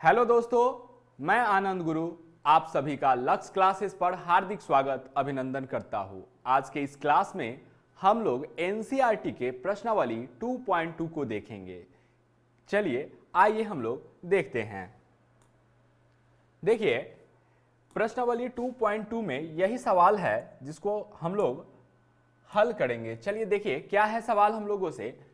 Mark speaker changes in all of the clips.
Speaker 1: Hello दोस्तों, मैं आनंद गुरु आप सभी का लक्ष्य क्लासेस पर हार्दिक स्वागत अभिनंदन करता हूं। आज के इस क्लास में हम लोग एनसीईआरटी के प्रश्नावली 2.2 को देखेंगे। चलिए आइए हम लोग देखते हैं। देखिए, प्रश्नावली 2.2 में यही सवाल है जिसको हम लोग हल करेंगे। चलिए देखिए क्या है सवाल हम लोगों से।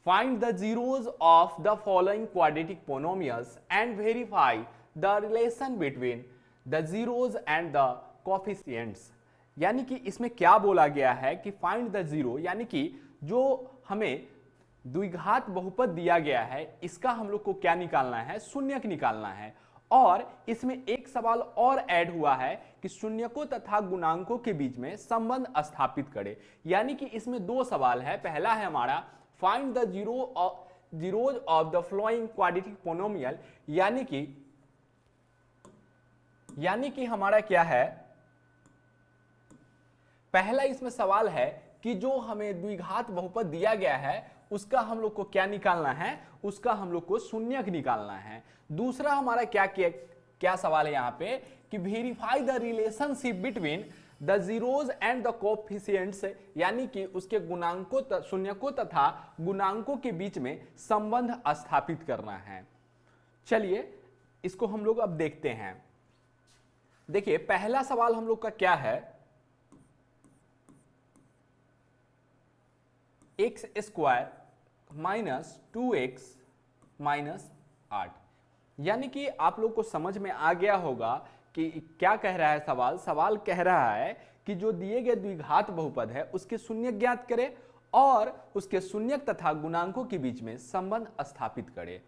Speaker 1: Find the zeros of the following quadratic polynomials and verify the relation between the zeros and the coefficients। यानी कि इसमें क्या बोला गया है कि find the zero, यानी कि जो हमें द्विघात बहुपद दिया गया है इसका हम लोग को क्या निकालना है, शून्यक निकालना है। और इसमें एक सवाल और ऐड हुआ है कि शून्यकों तथा गुणांकों के बीच में संबंध स्थापित करें। यानी कि इसमें दो सवाल है। पहला है हमारा find the zeros of the following quadratic polynomial, यानी कि हमारा क्या है, पहला इसमें सवाल है कि जो हमें द्विघात बहुपद दिया गया है उसका हम लोग को क्या निकालना है, उसका हम लोग को शून्यक निकालना है। दूसरा हमारा क्या सवाल है यहाँ पे कि verify the relationship between the zeros and the coefficients, यानी कि उसके गुणांकों शून्यकों तथा गुणांकों के बीच में संबंध स्थापित करना है। चलिए इसको हम लोग अब देखते हैं। देखिए पहला सवाल हम लोग का क्या है, x square minus 2x minus 8। यानी कि आप लोग को समझ में आ गया होगा कि क्या कह रहा है सवाल। सवाल कह रहा है कि जो दिए गए द्विघात बहुपद है उसके शून्यक ज्ञात करें और उसके शून्यक तथा गुणांकों के बीच में संबंध स्थापित करें।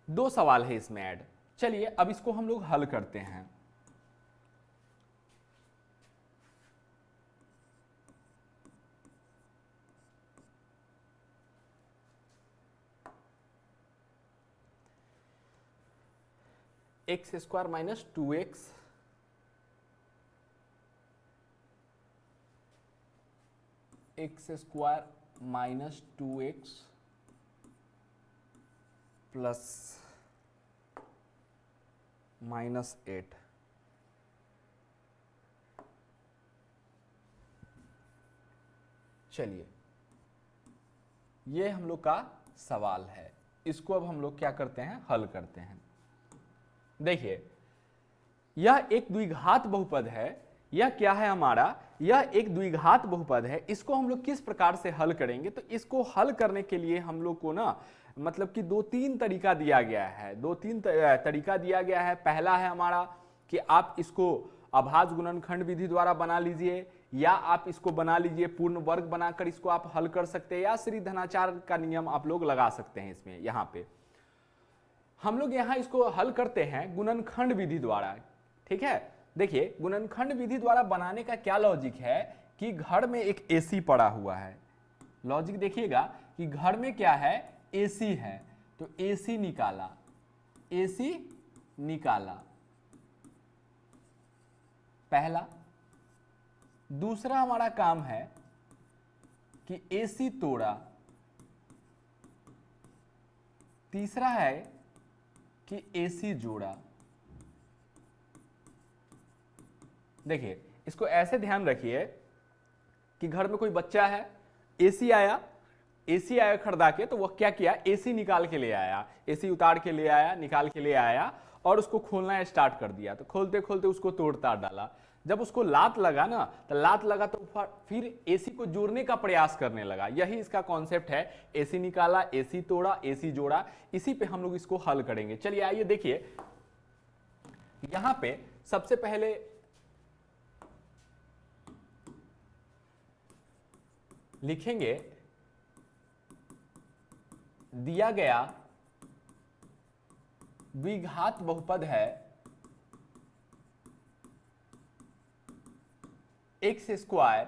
Speaker 1: दो सवाल है इसमें ऐड। चलिए अब इसको हम लोग हल करते हैं। X square minus 2x x square minus 2x plus minus 8। चलिए ये हम लोग का सवाल है, इसको अब हम लोग क्या करते हैं, हल करते हैं। देखिए यह एक द्विघात बहुपद है। यह क्या है हमारा, यह एक द्विघात बहुपद है। इसको हम लोग किस प्रकार से हल करेंगे, तो इसको हल करने के लिए हम लोग को ना मतलब कि दो तीन तरीका दिया गया है। तरीका दिया गया है। पहला है हमारा कि आप इसको अभाज्य गुणनखंड विधि द्वारा बना लीजिए, या आप इसको बना लीजिए पूर्ण वर्ग बनाकर इसको आप हल कर सकते हैं, या श्री धनाचार्य का नियम आप लोग लगा सकते हैं। इसमें यहाँ पे हम लोग यहाँ इसको हल करते हैं गुणनखंड विधि द्वारा। ठीक है, देखिए गुणनखंड विधि द्वारा बनाने का क्या लॉजिक है कि घर में एक एसी पड़ा हुआ है। लॉजिक देखिएगा कि घर में क्या है, एसी है, तो एसी निकाला, एसी निकाला पहला। दूसरा हमारा काम है कि एसी तोड़ा। तीसरा है कि एसी जोड़ा। देखिए इसको ऐसे ध्यान रखिए कि घर में कोई बच्चा है, एसी आया खरीदा के, तो वह क्या किया, एसी निकाल के ले आया, एसी उतार के ले आया, निकाल के ले आया और उसको खोलना स्टार्ट कर दिया। तो खोलते खोलते उसको तोड़ ताड़ डाला। जब उसको लात लगा ना, तो लात लगा तो फिर एसी को जोड़ने का प्रयास करने लगा। यही इसका कॉन्सेप्ट है, एसी निकाला, एसी तोड़ा, एसी जोड़ा। इसी पे हम लोग इसको हल करेंगे। चलिए आइए देखिए, यहां पे सबसे पहले लिखेंगे दिया गया द्विघात बहुपद है x square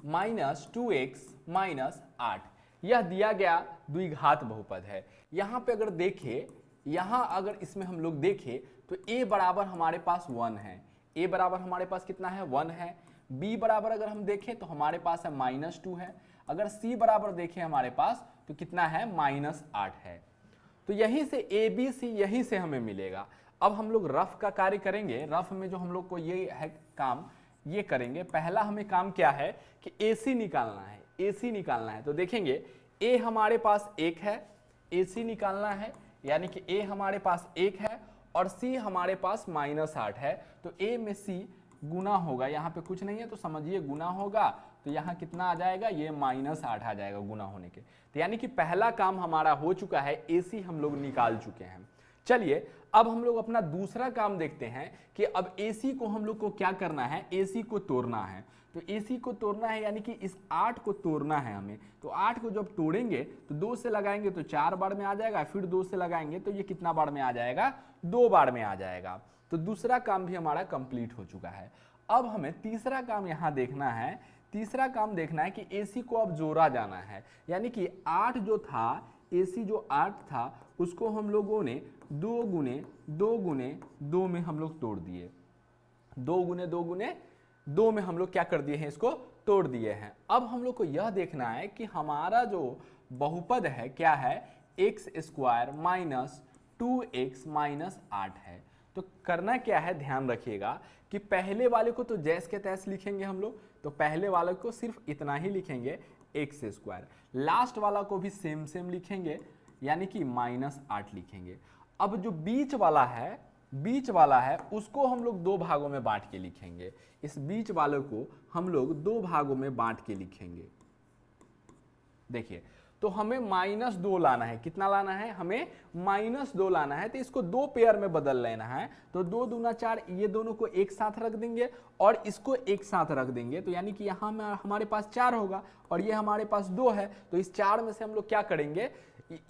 Speaker 1: minus 2x minus 8। यह दिया गया द्विघात बहुपद है। यहां पे अगर देखें, यहां अगर इसमें हम लोग देखें तो a बराबर हमारे पास 1 है। a बराबर हमारे पास कितना है, 1 है। b बराबर अगर हम देखें तो हमारे पास है -2 है। अगर c बराबर देखें हमारे पास तो कितना है, -8 है। तो यहीं से ए बी सी यहीं से हमें मिलेगा। अब हम लोग रफ का कार्य करेंगे। रफ में जो हम लोग को ये है काम, ये करेंगे। पहला हमें काम क्या है कि AC निकालना है, AC निकालना है। तो देखेंगे ए हमारे पास 1 है, AC निकालना है, यानी कि ए हमारे पास 1 है और सी हमारे पास -8 है। तो ए में सी गुना होगा, यहाँ पे कुछ नहीं है तो समझिए गुना होगा, तो यहाँ कितना आ जाएगा, ये -8 आ जाएगा गुना होने के। तो यानी कि पहला काम हमारा हो चुका है, AC हम लोग निकाल चुके हैं। चलिए अब हम लोग अपना दूसरा काम देखते हैं कि अब AC को हम लोग को क्या करना है, AC को तोड़ना है। तो AC को तोड़ना है यानी कि इस 8 को तोड़ना है हमें। तो 8 को जब तोड़ेंगे तो 2 से लगाएंगे तो 4 बार में आ जाएगा, फिर 2 से लगाएंगे तो ये कितना बार में आ जाएगा, 2 बार में आ जाएगा। तो दूसरा काम भी हमारा कंप्लीट हो चुका है। अब हमें तीसरा काम यहाँ देखना है। तीसरा काम देखना है कि AC को अब जोड़ा जाना है, यानी कि 8 जो था, AC जो 8 था उसको हम लोगों ने 2 गुने 2 गुने 2 में हम लोग तोड़ दिए। 2 गुने 2 गुने 2 में हम लोग क्या कर दिए हैं, इसको तोड़ दिए हैं। अब हम लोग को यह देखना है कि हमारा जो बहुपद है क्या है, x² माइनस 2x माइनस 8 है। तो करना क्या है, ध्यान रखिएगा कि पहले वाले को तो जैस के तैस लिखेंगे हम लोग, तो पहले वाले को सिर्फ इतना ही लिखेंगे x²। लास्ट वाला को भी सेम सेम लिखेंगे, यानी कि -8 लिखेंगे। अब जो बीच वाला है उसको हम लोग 2 भागों में बांट के लिखेंगे। इस बीच वाले को हम लोग 2 भागों में बांट के लिखेंगे। देखिए, तो हमें -2 लाना है। कितना लाना है, हमें -2 लाना है। तो इसको 2 पेयर में बदल लेना है। तो 2 दूना 4, ये दोनों को एक साथ रख देंगे और इसको एक साथ रख देंगे। तो यानी कि यहाँ में हमारे पास 4 होगा और ये हमारे पास 2 है। तो इस 4 में से हम लोग क्या करेंगे,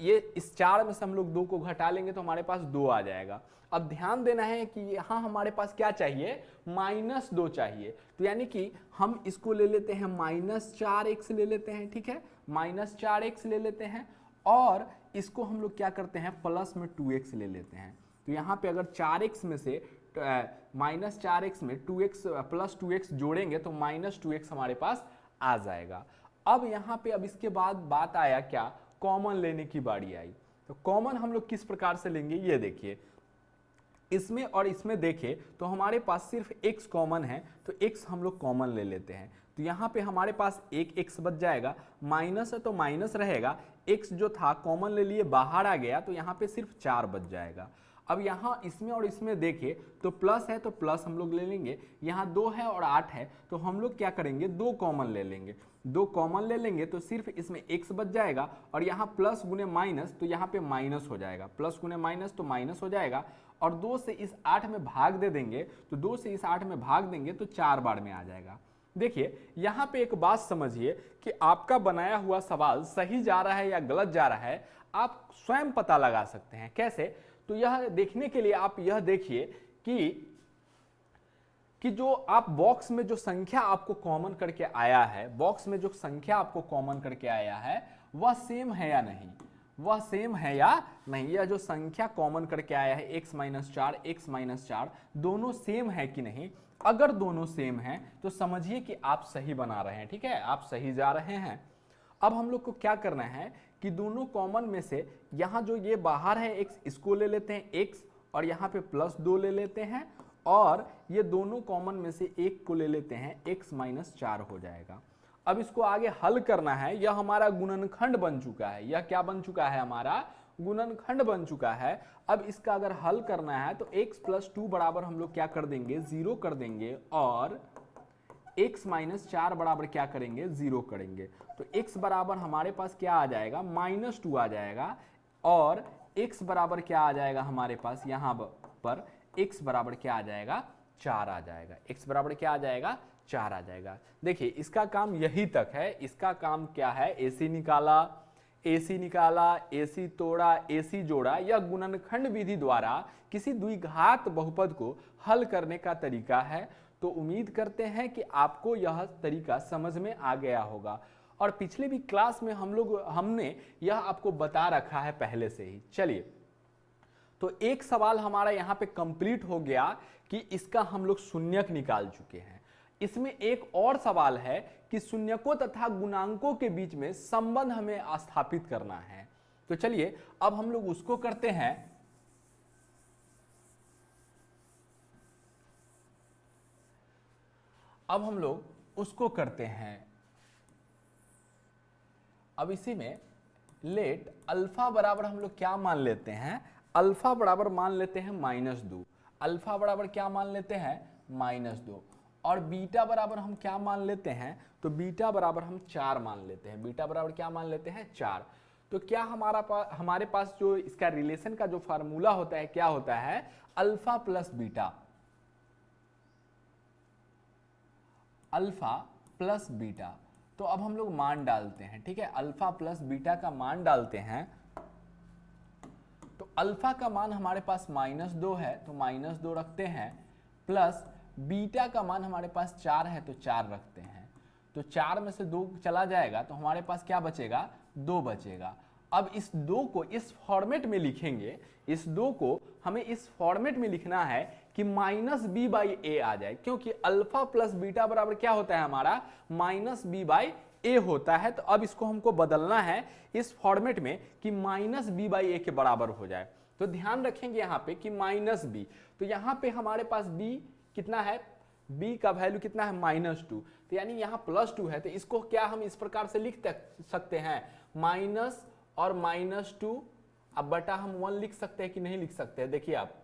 Speaker 1: ये इस 4 में से हम लोग 2 को घटा लेंगे तो हमारे पास 2 आ जाएगा। अब ध्यान देना है कि यहाँ हमारे पास क्या चाहिए, -2 चाहिए। तो यानी कि हम इसको ले लेते हैं -4x ले लेते हैं, ठीक है, -4x ले लेते हैं और इसको हम लोग क्या करते हैं, प्लस में 2x ले लेते हैं। तो यहाँ पे अगर 4x में से -4x में 2x प्लस 2x जोड़ेंगे तो -2x हमारे पास आ जाएगा। अब यहाँ पे अब इसके बाद बात आया क्या, कॉमन लेने की बारी आई। तो कॉमन हम लोग किस प्रकार से लेंगे, ये देखिए, इसमें और इसमें देखें तो हमारे पास सिर्फ x कॉमन है, तो x हम लोग कॉमन ले लेते हैं। तो यहाँ पे हमारे पास एक x बच जाएगा, माइनस है तो माइनस रहेगा, x जो था कॉमन ले लिए बाहर आ गया, तो यहाँ पे सिर्फ 4 बच जाएगा। अब यहाँ इसमें और इसमें देखें तो प्लस है तो प्लस हम लोग ले लेंगे, यहाँ 2 है और 8 है तो हम लोग क्या करेंगे, 2 कॉमन ले लेंगे। 2 कॉमन ले लेंगे तो सिर्फ इसमें x बच जाएगा और यहाँ प्लस गुने माइनस, तो यहाँ पे माइनस हो जाएगा, प्लस गुने माइनस तो माइनस हो जाएगा। और 2 से इस 8 में भाग दे देंगे, तो 2 से इस 8 में भाग देंगे तो 4 बार में आ जाएगा। देखिए यहाँ पे एक बात समझिए कि आपका बनाया हुआ सवाल सही जा रहा है या गलत जा रहा है, आप स्वयं पता लगा सकते हैं। कैसे, तो यह देखने के लिए आप यह देखिए कि जो आप बॉक्स में जो संख्या आपको कॉमन करके आया है, बॉक्स में जो संख्या आपको कॉमन करके आया है वह सेम है या नहीं, वह सेम है या नहीं। यह जो संख्या कॉमन करके आया है x-4 दोनों सेम है कि नहीं। अगर दोनों सेम हैं तो समझिए कि आप सही बना रहे हैं, ठीक है, आप सही जा रहे हैं। अब हम लोग को क्या करना है कि दोनों कॉमन में से यहाँ जो ये बाहर है x, इसको ले लेते हैं x और यहाँ पे +2 ले लेते हैं और ये दोनों कॉमन में से एक को ले लेते हैं, x-4 हो जाएगा। अब इसको आगे हल करना है, यह हमारा गुणनखंड बन चुका है। यह क्या बन चुका है, हमारा गुणनखंड बन चुका है। अब इसका अगर हल करना है तो x+2 बराबर हम लोग क्या कर देंगे, 0 कर देंगे और x-4 बराबर क्या करेंगे, 0 करेंगे। तो x बराबर हमारे पास क्या आ जाएगा, -2 आ जाएगा और x बराबर क्या आ जाएगा हमारे पास, यहाँ पर x बराबर क्या आ जाएगा, 4 आ जाएगा। x बराबर क्या आ जाएगा, 4 आ जाएगा। देखिए इसका काम यही तक है। इसका काम क्या है, AC निकाला, AC तोड़ा, AC जोड़ा, या गुणनखंड विधि द्वारा किसी द्विघात बहुपद को हल करने का तरीका है। तो उम्मीद करते हैं कि आपको यह तरीका समझ में आ गया होगा और पिछले भी क्लास में हमने यह आपको बता रखा है पहले से ही। चलिए, तो एक सवाल हमारा यहाँ पे कंप्लीट हो गया कि इसका हम लोग शून्यक निकाल चुके हैं। इसमें एक और सवाल है कि शून्यकों तथा गुणांकों के बीच में संबंध हमें स्थापित करना है। तो चलिए अब हम लोग उसको करते हैं, अब हम लोग उसको करते हैं। अब इसी में लेट अल्फा बराबर हम लोग क्या मान लेते हैं, अल्फा बराबर मान लेते हैं -2, अल्फा बराबर क्या मान लेते हैं -2, और बीटा बराबर हम क्या मान लेते हैं, तो बीटा बराबर हम 4 मान लेते हैं, बीटा बराबर क्या मान लेते हैं 4। तो क्या हमारे पास जो इसका रिलेशन का जो फार्मूला होता है क्या होता है, alpha plus beta, alpha plus beta. तो अब हम लोग मान डालते हैं, ठीक है, अल्फा प्लस बीटा का मान डालते हैं। तो अल्फा का मान हमारे पास -2 है तो -2 रखते हैं, प्लस बीटा का मान हमारे पास 4 है तो 4 रखते हैं। तो 4 में से 2 चला जाएगा तो हमारे पास क्या बचेगा, 2 बचेगा। अब इस 2 को इस फॉर्मेट में लिखेंगे, इस 2 को हमें इस फॉर्मेट में लिखना है कि -b/a आ जाए, क्योंकि अल्फा प्लस बीटा बराबर क्या होता है हमारा -b/a होता है। तो अब इसको हमको बदलना है इस फॉर्मेट में कि -b/a के बराबर हो जाए। तो ध्यान रखेंगे यहाँ पे कि -b, तो यहाँ पे हमारे पास b कितना है, b का वैल्यू कितना है -2, तो यानी यहाँ +2 है। तो इसको क्या हम इस प्रकार से लिख सकते हैं, माइनस और -2, अब बटा हम 1 लिख सकते हैं कि नहीं लिख सकते हैं। देखिए आप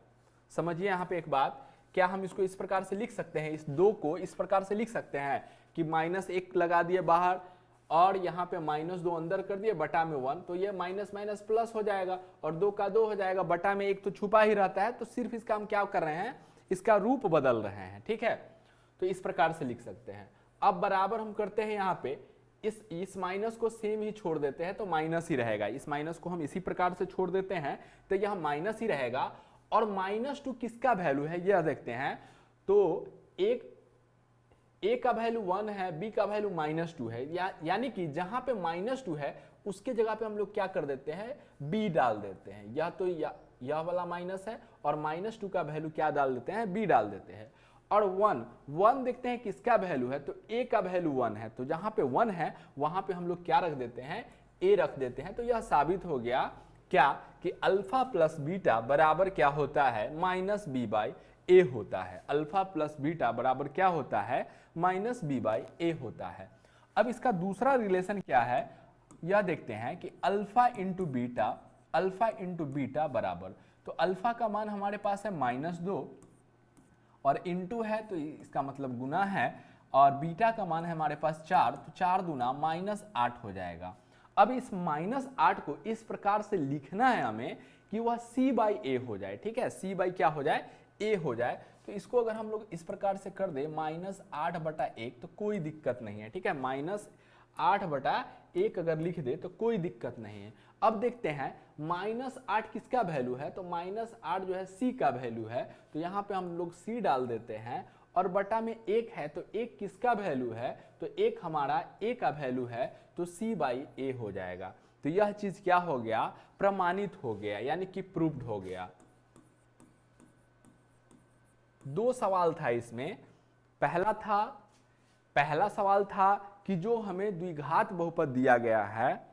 Speaker 1: समझिए यहाँ पे एक बात, क्या हम इसको इस प्रकार से लिख सकते हैं, इस 2 को इस प्रकार से लिख सकते हैं कि -1 लगा दिए बाहर और यहाँ पे -2 अंदर कर दिए बटा में 1, तो ये माइनस माइनस प्लस हो जाएगा और 2 का 2 हो जाएगा, बटा में 1 तो छुपा ही रहता है। तो सिर्फ इसका हम क्या कर रहे हैं, इसका रूप बदल रहे हैं, ठीक है। तो इस प्रकार से लिख सकते हैं। अब बराबर हम करते हैं यहाँ पे इस माइनस को सेम ही छोड़ देते हैं तो माइनस ही रहेगा, इस माइनस को हम इसी प्रकार से छोड़ देते हैं तो यह माइनस ही रहेगा। और -2 किसका वैल्यू है यह देखते हैं, तो a का वैल्यू 1 है, b का वैल्यू -2 है, यानी कि जहां पे -2 है उसके जगह पे हम लोग क्या कर देते हैं, b डाल देते हैं। या तो यह वाला माइनस है और -2 का वैल्यू क्या डाल देते हैं, b डाल देते हैं। और 1 देखते हैं किसका वैल्यू है, तो a का वैल्यू 1 है, तो जहां पे 1 है वहां पे हम लोग क्या रख देते हैं, a रख देते हैं। तो यह साबित हो गया क्या कि अल्फा प्लस बीटा बराबर क्या होता है, -b/a होता है। अल्फा प्लस बीटा बराबर क्या होता है, -b/a होता है। अब इसका दूसरा रिलेशन क्या है यह देखते हैं कि अल्फा इंटू बीटा बराबर, तो अल्फा का मान हमारे पास है -2 और इंटू है तो इसका मतलब गुना है, और बीटा का मान है हमारे पास 4, तो 4 दूना -8 हो जाएगा। अब इस -8 को इस प्रकार से लिखना है हमें कि वह c/a हो जाए, ठीक है, c/ क्या हो जाए, a हो जाए। तो इसको अगर हम लोग इस प्रकार से कर दे -8/1 तो कोई दिक्कत नहीं है, ठीक है, -8/1 अगर लिख दे तो कोई दिक्कत नहीं है। अब देखते हैं -8 किसका वैल्यू है, तो -8 जो है c का वैल्यू है, तो यहाँ पे हम लोग c डाल देते हैं। और बटा में 1 है तो 1 किसका वैल्यू है, तो 1 हमारा a का वैल्यू है, तो c/a हो जाएगा। तो यह चीज क्या हो गया, प्रमाणित हो गया, यानी कि प्रूव्ड हो गया। 2 सवाल था इसमें। पहला सवाल था कि जो हमें द्विघात बहुपद दिया गया है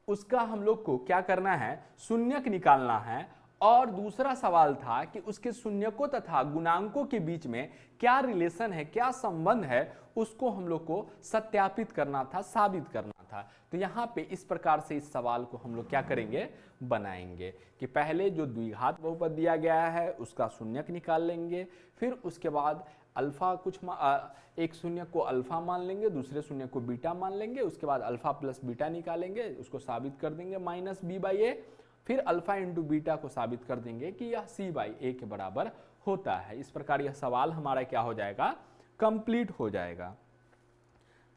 Speaker 1: उसका हम लोग को क्या करना है, शून्यक निकालना है। और दूसरा सवाल था कि उसके शून्यकों तथा गुणांकों के बीच में क्या रिलेशन है, क्या संबंध है, उसको हम लोग को सत्यापित करना था, साबित करना था। तो यहाँ पे इस प्रकार से इस सवाल को हम लोग क्या करेंगे, बनाएंगे कि पहले जो द्विघात बहुपद दिया गया है उसका शून्यक निकाल लेंगे, फिर उसके बाद अल्फा एक शून्य को अल्फा मान लेंगे, दूसरे शून्य को बीटा मान लेंगे, उसके बाद अल्फा प्लस बीटा निकालेंगे, उसको साबित कर देंगे -b/a, फिर अल्फा इंटू बीटा को साबित कर देंगे कि यह c/a के बराबर होता है। इस प्रकार यह सवाल हमारा क्या हो जाएगा, कंप्लीट हो जाएगा।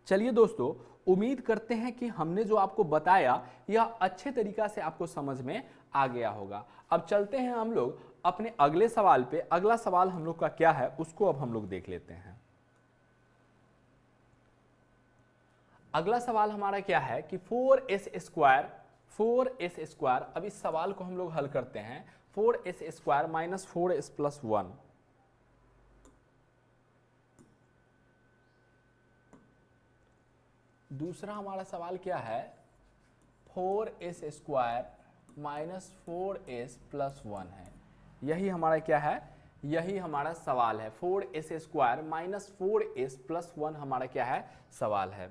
Speaker 1: चलिए दोस्तों, उम्मीद करते हैं कि हमने जो आपको बताया यह अच्छे तरीका से आपको समझ में आ गया होगा। अब चलते हैं हम लोग अपने अगले सवाल पे। अगला सवाल हम लोग का क्या है उसको अब हम लोग देख लेते हैं। अगला सवाल हमारा क्या है कि 4s² अब इस सवाल को हम लोग हल करते हैं। 4s² - 4s + 1, दूसरा हमारा सवाल क्या है, 4s² -4s + 1 है। यही हमारा क्या है, यही हमारा सवाल है। 4s² -4s + 1 हमारा क्या है, सवाल है।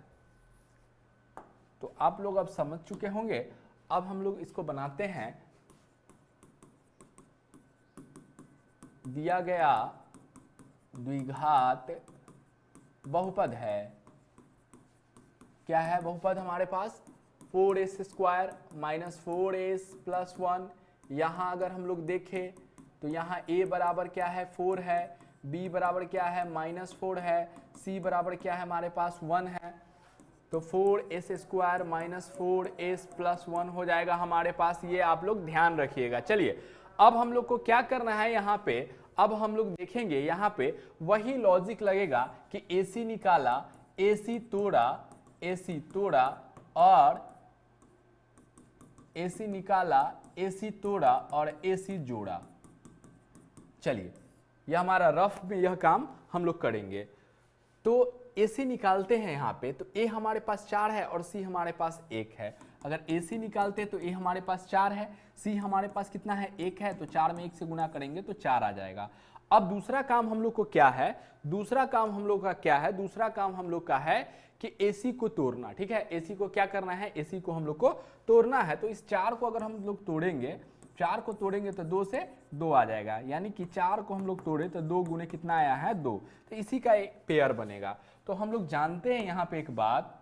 Speaker 1: तो आप लोग अब समझ चुके होंगे। अब हम लोग इसको बनाते हैं। दिया गया द्विघात बहुपद है, क्या है बहुपद हमारे पास, 4s² -4s + 1। यहाँ अगर हम लोग देखें तो यहाँ a बराबर क्या है, 4 है, b बराबर क्या है, -4 है, c बराबर क्या है हमारे पास, 1 है। तो 4s² -4s + 1 हो जाएगा हमारे पास। ये आप लोग ध्यान रखिएगा। चलिए अब हम लोग को क्या करना है यहाँ पे, अब हम लोग देखेंगे यहाँ पे वही लॉजिक लगेगा कि AC निकाला, AC तोड़ा और AC निकाला, AC तोड़ा और AC जोड़ा। चलिए यह हमारा रफ में यह काम हम लोग करेंगे। तो AC निकालते हैं यहाँ पे, तो A हमारे पास 4 है और C हमारे पास 1 है। अगर AC निकालते हैं तो A हमारे पास 4 है, C हमारे पास कितना है, 1 है। तो 4 में 1 से गुना करेंगे तो 4 आ जाएगा। अब दूसरा काम हम लोग को क्या है, दूसरा काम हम लोग का क्या है, दूसरा काम हम लोग का है कि AC को तोड़ना। ठीक है, AC को क्या करना है, AC को हम लोग को तोड़ना है। तो इस 4 को अगर हम लोग तोड़ेंगे, 4 को तोड़ेंगे तो 2 से 2 आ जाएगा, यानी कि 4 को हम लोग तोड़े तो 2 गुने कितना आया है, 2। तो इसी का एक पेयर बनेगा। तो हम लोग जानते हैं यहाँ पे एक बात,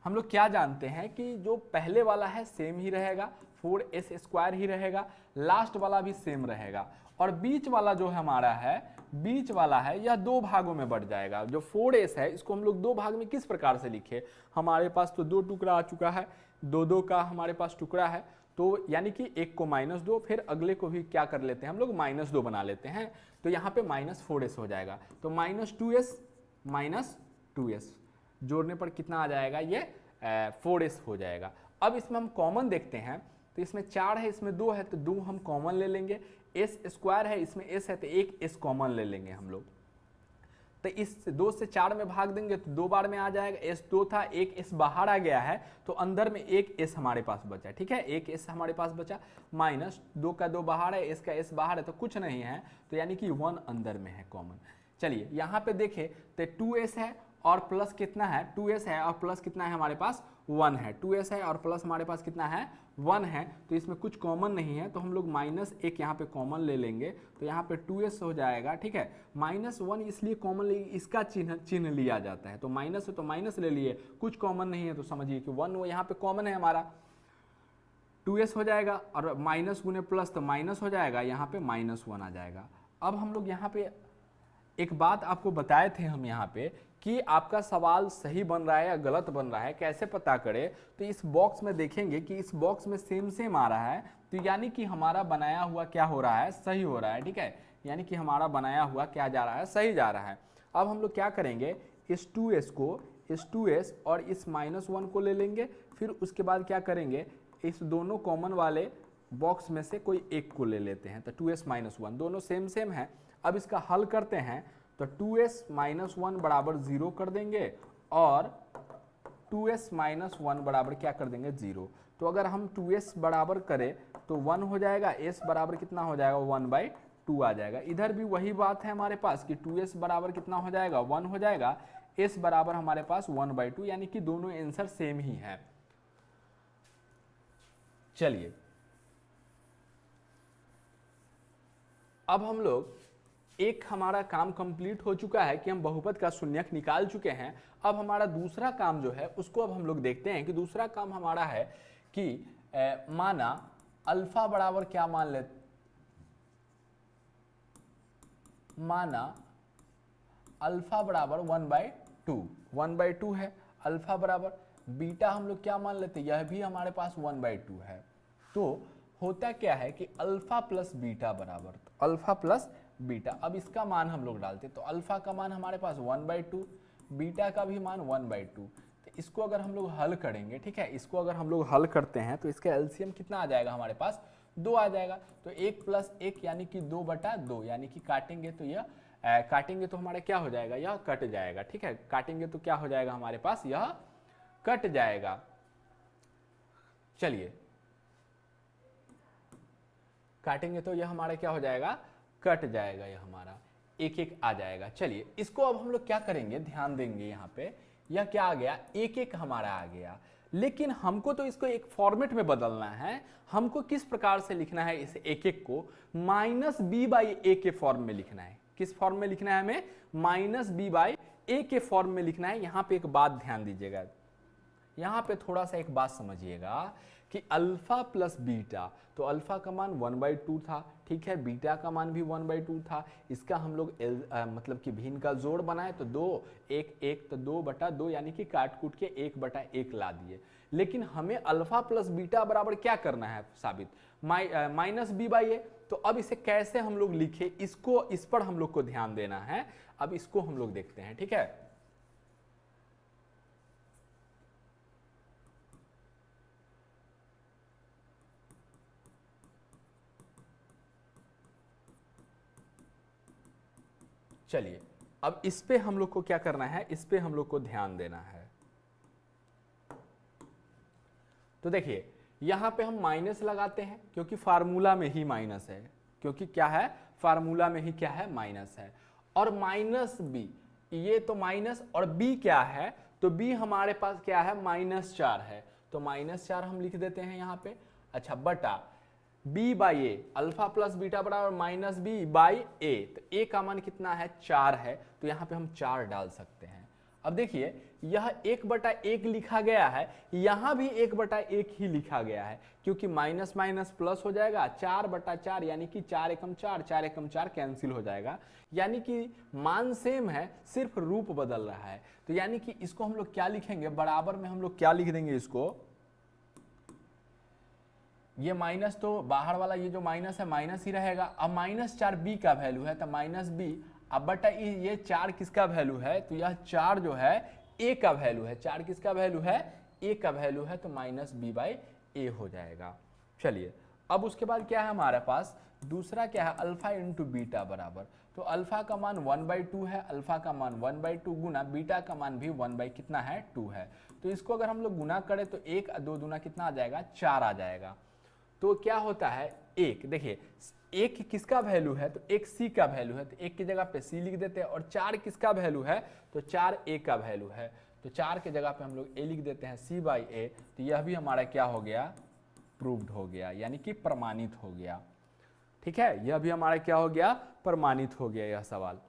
Speaker 1: हम लोग क्या जानते हैं कि जो पहले वाला है सेम ही रहेगा, 4s² ही रहेगा, लास्ट वाला भी सेम रहेगा, और बीच वाला जो हमारा है, बीच वाला है, यह 2 भागों में बढ़ जाएगा। जो 4s है इसको हम लोग 2 भाग में किस प्रकार से लिखे, हमारे पास तो 2 टुकड़ा आ चुका है, 2 का हमारे पास टुकड़ा है, तो यानी कि एक को -2, फिर अगले को भी क्या कर लेते हैं हम लोग, -2 बना लेते हैं। तो यहाँ पे -4s हो जाएगा। तो -2s जोड़ने पर कितना आ जाएगा, ये 4s हो जाएगा। अब इसमें हम कॉमन देखते हैं, तो इसमें 4 है, इसमें 2 है, तो 2 हम कॉमन ले लेंगे। s² है, इसमें s है, तो एक s कॉमन ले लेंगे हम लोग। तो इस 2 से 4 में भाग देंगे तो 2 बार में आ जाएगा। s2 था, एक s बाहर आ गया है, तो अंदर में एक s हमारे पास बचा। ठीक है, एक s हमारे पास बचा, -2 का 2 बाहर है, s का s बाहर है, तो कुछ नहीं है, तो यानी कि 1 अंदर में है कॉमन। चलिए यहाँ पे देखें तो 2s है और प्लस कितना है, 2s है और प्लस कितना है हमारे पास, 1 है। 2s है और प्लस हमारे पास कितना है, 1 है। तो इसमें कुछ कॉमन नहीं है, तो हम लोग -1 यहाँ पे कॉमन ले लेंगे, तो यहाँ पे 2s हो जाएगा। ठीक है, -1 इसलिए कॉमन ले, इसका चिन्ह लिया जाता है। तो माइनस है तो माइनस ले लिए, कुछ कॉमन नहीं है तो समझिए कि 1 यहाँ पे कॉमन है हमारा, 2s हो जाएगा, और माइनस गुने प्लस तो माइनस हो जाएगा, यहाँ पे -1 आ जाएगा। अब हम लोग यहाँ पे एक बात आपको बताए थे हम यहाँ पे कि आपका सवाल सही बन रहा है या गलत बन रहा है, कैसे पता करें, तो इस बॉक्स में देखेंगे कि इस बॉक्स में सेम आ रहा है, तो यानी कि हमारा बनाया हुआ क्या हो रहा है, सही हो रहा है। ठीक है, यानी कि हमारा बनाया हुआ क्या जा रहा है, सही जा रहा है। अब हम लोग क्या करेंगे, इस 2s को, इस 2s और इस -1 को ले लेंगे, फिर उसके बाद क्या करेंगे, इस दोनों कॉमन वाले बॉक्स में से कोई एक को ले लेते हैं। तो 2s -1 दोनों सेम है। अब इसका हल करते हैं, तो 2s -1 बराबर 0 कर देंगे और 2s -1 बराबर क्या कर देंगे, 0। तो अगर हम 2s बराबर करें तो 1 हो जाएगा, s बराबर कितना हो जाएगा, 1/2 आ जाएगा। इधर भी वही बात है हमारे पास कि 2s बराबर कितना हो जाएगा, 1 हो जाएगा, s बराबर हमारे पास 1/2, यानी कि दोनों आंसर सेम ही है। चलिए अब हम लोग, एक हमारा काम कंप्लीट हो चुका है कि हम बहुपद का शून्यक निकाल चुके हैं। अब हमारा दूसरा काम जो है उसको अब हम लोग देखते हैं कि दूसरा काम हमारा है कि माना अल्फा बराबर क्या मान ले, माना अल्फा बराबर 1/2 है, अल्फा बराबर, बीटा हम लोग क्या मान लेते, यह भी हमारे पास 1/2 है। तो होता क्या है कि अल्फा प्लस बीटा बराबर, तो अल्फा प्लस बीटा, अब इसका मान हम लोग डालते, तो अल्फा का मान हमारे पास 1/2, बीटा का भी मान 1/2। तो इसको अगर हम लोग हल करेंगे, ठीक है, इसको अगर हम लोग हल करते हैं तो इसका एलसीएम कितना आ जाएगा हमारे पास, 2 आ जाएगा। तो 1 + 1 यानी कि 2/2, यानी कि काटेंगे तो यह काटेंगे तो हमारा क्या हो जाएगा, यह कट जाएगा। ठीक है, काटेंगे तो क्या हो जाएगा हमारे पास, यह कट जाएगा। चलिए काटेंगे तो यह हमारा क्या हो जाएगा, कट जाएगा, यह हमारा एक एक आ जाएगा। चलिए इसको अब हम लोग क्या करेंगे, ध्यान देंगे यहाँ पे, यह क्या आ गया, एक एक हमारा आ गया, लेकिन हमको तो इसको एक फॉर्मेट में बदलना है। हमको किस प्रकार से लिखना है इस एक एक को, माइनस बी बाई ए के फॉर्म में लिखना है। किस फॉर्म में लिखना है हमें, माइनस बी बाई ए के फॉर्म में लिखना है। यहाँ पे एक बात ध्यान दीजिएगा, यहाँ पे थोड़ा सा एक बात समझिएगा कि अल्फा प्लस बीटा, तो अल्फा का मान 1/2 था, ठीक है, बीटा का मान भी 1/2 था। इसका हम लोग मतलब कि भिन्न का जोड़ बनाए तो 2 1 1 तो 2/2, यानी कि काट कूट के 1/1 ला दिए। लेकिन हमें अल्फा प्लस बीटा बराबर क्या करना है साबित, माइनस बी बाई ए। तो अब इसे कैसे हम लोग लिखे, इसको, इस पर हम लोग को ध्यान देना है। अब इसको हम लोग देखते हैं, ठीक है। चलिए अब इस पे हम लोग को क्या करना है, इस पे हम लोग को ध्यान देना है। तो देखिए यहां पे हम माइनस लगाते हैं क्योंकि फार्मूला में ही माइनस है, क्योंकि क्या है, फार्मूला में ही क्या है, माइनस है। और माइनस बी, ये तो माइनस, और बी क्या है, तो बी हमारे पास क्या है, -4 है, तो -4 हम लिख देते हैं यहाँ पे। अच्छा, बटा b by A, alpha plus beta बराबर माइनस बी बाई ए, तो a का मान कितना है, 4 है, तो यहाँ पे हम 4 डाल सकते हैं। अब देखिए यह 1/1 लिखा गया है, यहाँ भी 1/1 ही लिखा गया है, क्योंकि माइनस माइनस प्लस हो जाएगा, 4/4 यानी कि 4 एकम 4, 4 एकम 4 कैंसिल हो जाएगा, यानी कि मान सेम है, सिर्फ रूप बदल रहा है। तो यानी कि इसको हम लोग क्या लिखेंगे, बराबर में हम लोग क्या लिख देंगे इसको, ये माइनस तो बाहर वाला ये जो माइनस है माइनस ही रहेगा। अब -4 बी का वैल्यू है, तो माइनस बी, अब बटा ये 4 किसका वैल्यू है, तो यह 4 जो है ए का वैल्यू है, 4 किसका वैल्यू है, ए का वैल्यू है, तो माइनस बी बाई ए हो जाएगा। चलिए अब उसके बाद क्या है हमारे पास, दूसरा क्या है, अल्फा इंटू बीटा बराबर, तो अल्फा का मान 1/2 है, अल्फा का मान 1/2 गुना बीटा का मान भी 1 कितना है, 2 है। तो इसको अगर हम लोग गुना करें तो 1 2 दूना कितना आ जाएगा, 4 आ जाएगा। तो क्या होता है, एक, देखिए एक किसका वैल्यू है, तो एक सी का वैल्यू है, तो एक की जगह पे सी लिख देते हैं। और 4 किसका वैल्यू है, तो 4 ए का वैल्यू है, तो 4 के जगह पे हम लोग ए लिख देते हैं, सी बाई ए। तो यह भी हमारा क्या हो गया, प्रूव्ड हो गया, यानी कि प्रमाणित हो गया, ठीक है, यह भी हमारा क्या हो गया, प्रमाणित हो गया यह सवाल।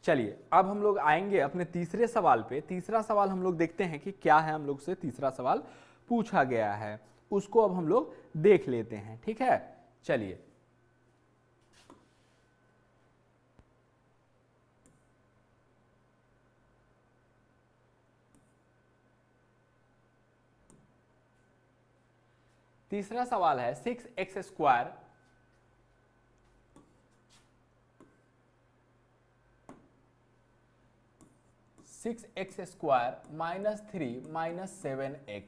Speaker 1: चलिए अब हम लोग आएंगे अपने तीसरे सवाल पे। तीसरा सवाल हम लोग देखते हैं कि क्या है, हम लोग से तीसरा सवाल पूछा गया है, उसको अब हम लोग देख लेते हैं, ठीक है। चलिए तीसरा सवाल है 6x² minus 3 minus 7x,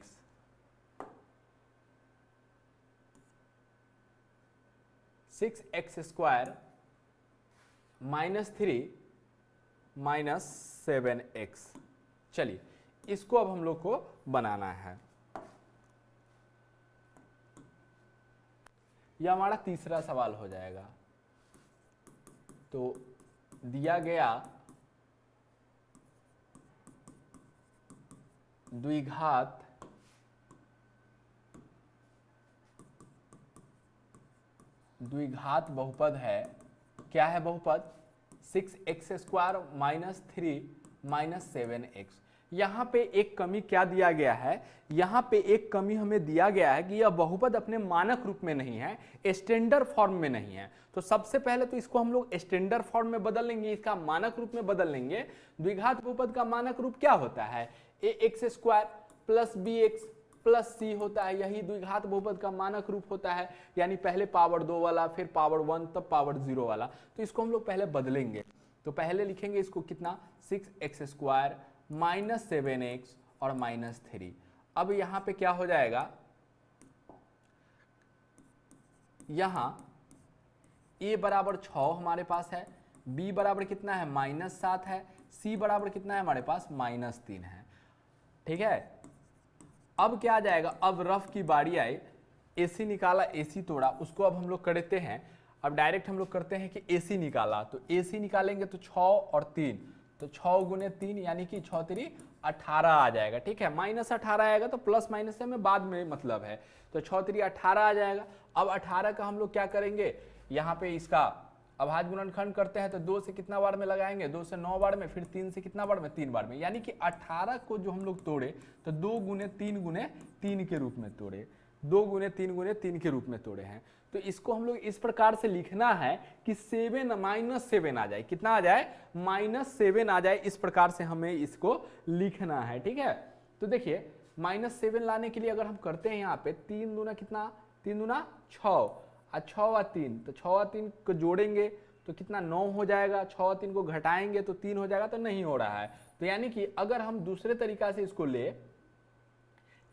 Speaker 1: 6x² minus 3 minus 7x। चलिए इसको अब हम लोग को बनाना है। यह हमारा तीसरा सवाल हो जाएगा। तो दिया गया द्विघात बहुपद है, क्या है बहुपद, 6x² माइनस 3 माइनस 7x। यहाँ पे एक कमी क्या दिया गया है, यहाँ पे एक कमी हमें दिया गया है कि यह बहुपद अपने मानक रूप में नहीं है, स्टैंडर्ड फॉर्म में नहीं है। तो सबसे पहले तो इसको हम लोग स्टैंडर्ड फॉर्म में बदल लेंगे, इसका मानक रूप में बदल लेंगे। द्विघात बहुपद का मानक रूप क्या होता है, ax² प्लस bx प्लस सी होता है, यही द्विघात बहुपद का मानक रूप होता है, यानी पहले पावर 2 वाला, फिर पावर 1, तब पावर 0 वाला। तो इसको हम लोग पहले बदलेंगे, तो पहले लिखेंगे इसको कितना, 6x² माइनस 7x और माइनस 3। अब यहाँ पे क्या हो जाएगा, यहाँ a बराबर 6 हमारे पास है, b बराबर कितना है, -7 है, c बराबर कितना है हमारे पास, -3 है, ठीक है। अब क्या आ जाएगा, अब रफ की बारी आए, AC निकाला, AC तोड़ा, उसको अब हम लोग करते हैं, अब डायरेक्ट हम लोग करते हैं कि AC निकाला, तो AC निकालेंगे तो 6 और 3, तो 6 गुने 3 यानी कि 6 3 18 आ जाएगा, ठीक है। -18 आएगा तो प्लस माइनस से हमें बाद में मतलब है, तो 6 3 18 आ जाएगा। अब 18 का हम लोग क्या करेंगे, यहाँ पे इसका अभाज्य गुणनखंड करते हैं तो 2 से कितना बार में लगाएंगे, 2 से 9 बार में, फिर 3 से कितना बार में, 3 बार में, यानी कि 18 को जो हम लोग तोड़े तो 2 गुने 3 के रूप में तोड़े, 2 गुने 3 के रूप में तोड़े हैं। तो इसको हम लोग इस प्रकार से लिखना है कि 7 -7 आ जाए, कितना आ जाए, -7 आ जाए, इस प्रकार से हमें इसको लिखना है, ठीक है। तो देखिए -7 लाने के लिए अगर हम करते हैं यहाँ पे 3 दूना कितना, 3 दूना 6 और 6 और 3, तो 6 और 3 को जोड़ेंगे तो कितना 9 हो जाएगा, 6 और 3 को घटाएंगे तो 3 हो जाएगा, तो नहीं हो रहा है। तो यानी कि अगर हम दूसरे तरीका से इसको ले,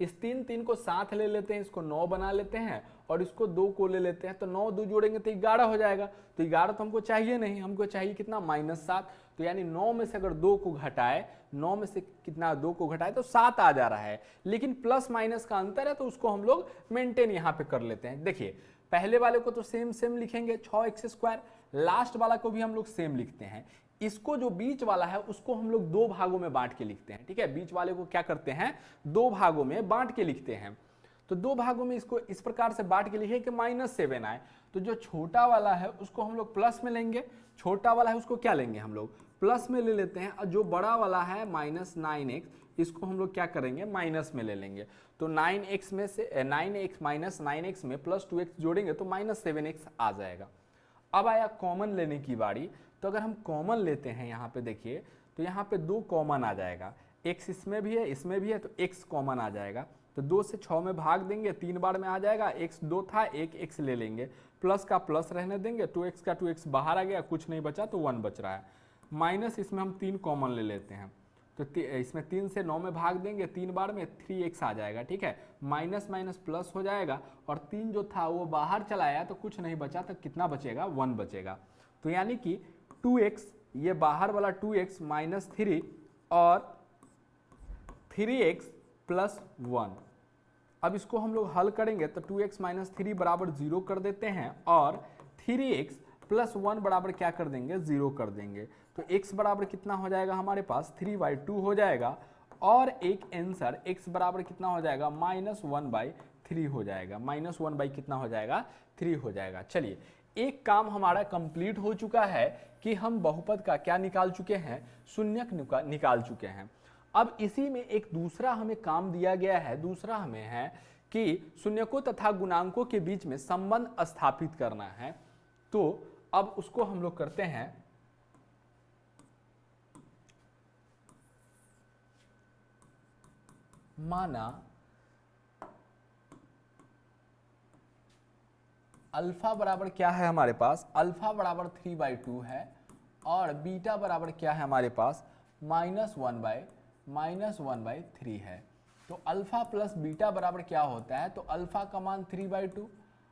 Speaker 1: इस 3 को साथ ले लेते हैं, इसको 9 बना लेते हैं और इसको 2 को ले लेते हैं, तो 9 2 जोड़ेंगे तो 11 हो जाएगा। तो 11 तो हमको चाहिए नहीं, हमको चाहिए कितना, -7। तो यानी 9 में से अगर 2 को घटाए, 9 में से कितना 2 को घटाए तो 7 आ जा रहा है, लेकिन प्लस माइनस का अंतर है तो उसको हम लोग मेंटेन यहाँ पे कर लेते हैं। देखिए पहले वाले को तो सेम लिखेंगे 6x², लास्ट वाला को भी हम लोग सेम लिखते हैं। इसको जो बीच वाला है उसको हम लोग 2 भागों में बांट के लिखते हैं, ठीक है। बीच वाले को क्या करते हैं, 2 भागों में बांट के लिखते हैं। तो 2 भागों में इसको इस प्रकार से बांट के लिखे कि -7 आए। तो जो छोटा वाला है उसको हम लोग प्लस में लेंगे, छोटा वाला है उसको क्या लेंगे, हम लोग प्लस में ले लेते हैं, और जो बड़ा वाला है -9x, इसको हम लोग क्या करेंगे, माइनस में ले लेंगे। तो 9x में से 9x -9x में +2x जोड़ेंगे तो -7x आ जाएगा। अब आया कॉमन लेने की बारी, तो अगर हम कॉमन लेते हैं यहाँ पे देखिए, तो यहाँ पे 2 कॉमन आ जाएगा, x इसमें भी है इसमें भी है, तो x कॉमन आ जाएगा। तो 2 से 6 में भाग देंगे, 3 बार में आ जाएगा, x 2 था, एक x ले लेंगे, प्लस का प्लस रहने देंगे, 2x का 2x बाहर आ गया, कुछ नहीं बचा तो 1 बच रहा है, माइनस इसमें हम 3 कॉमन ले लेते हैं, तो इसमें 3 से 9 में भाग देंगे, 3 बार में 3x आ जाएगा, ठीक है। माइनस माइनस प्लस हो जाएगा, और 3 जो था वो बाहर चला आया तो कुछ नहीं बचा, तो कितना बचेगा, 1 बचेगा। तो यानी कि 2x, ये बाहर वाला 2x -3 और 3x + 1। अब इसको हम लोग हल करेंगे तो 2x - 3 बराबर 0 कर देते हैं, और 3x + 1 बराबर क्या कर देंगे, 0 कर देंगे। तो x बराबर कितना हो जाएगा हमारे पास, 3/2 हो जाएगा, और एक आंसर x बराबर कितना हो जाएगा, -1/3 हो जाएगा, -1 कितना हो जाएगा, 3 हो जाएगा। चलिए एक काम हमारा कंप्लीट हो चुका है कि हम बहुपद का क्या निकाल चुके हैं, शून्यक निकाल चुके हैं। अब इसी में एक दूसरा हमें काम दिया गया है, दूसरा हमें है कि शून्यकों तथा गुणांकों के बीच में संबंध स्थापित करना है। तो अब उसको हम लोग करते हैं, माना अल्फा बराबर क्या है हमारे पास, अल्फा बराबर 3/2 है, और बीटा बराबर क्या है हमारे पास, -1/3 है। तो अल्फा प्लस बीटा बराबर क्या होता है, तो अल्फा का मान 3/2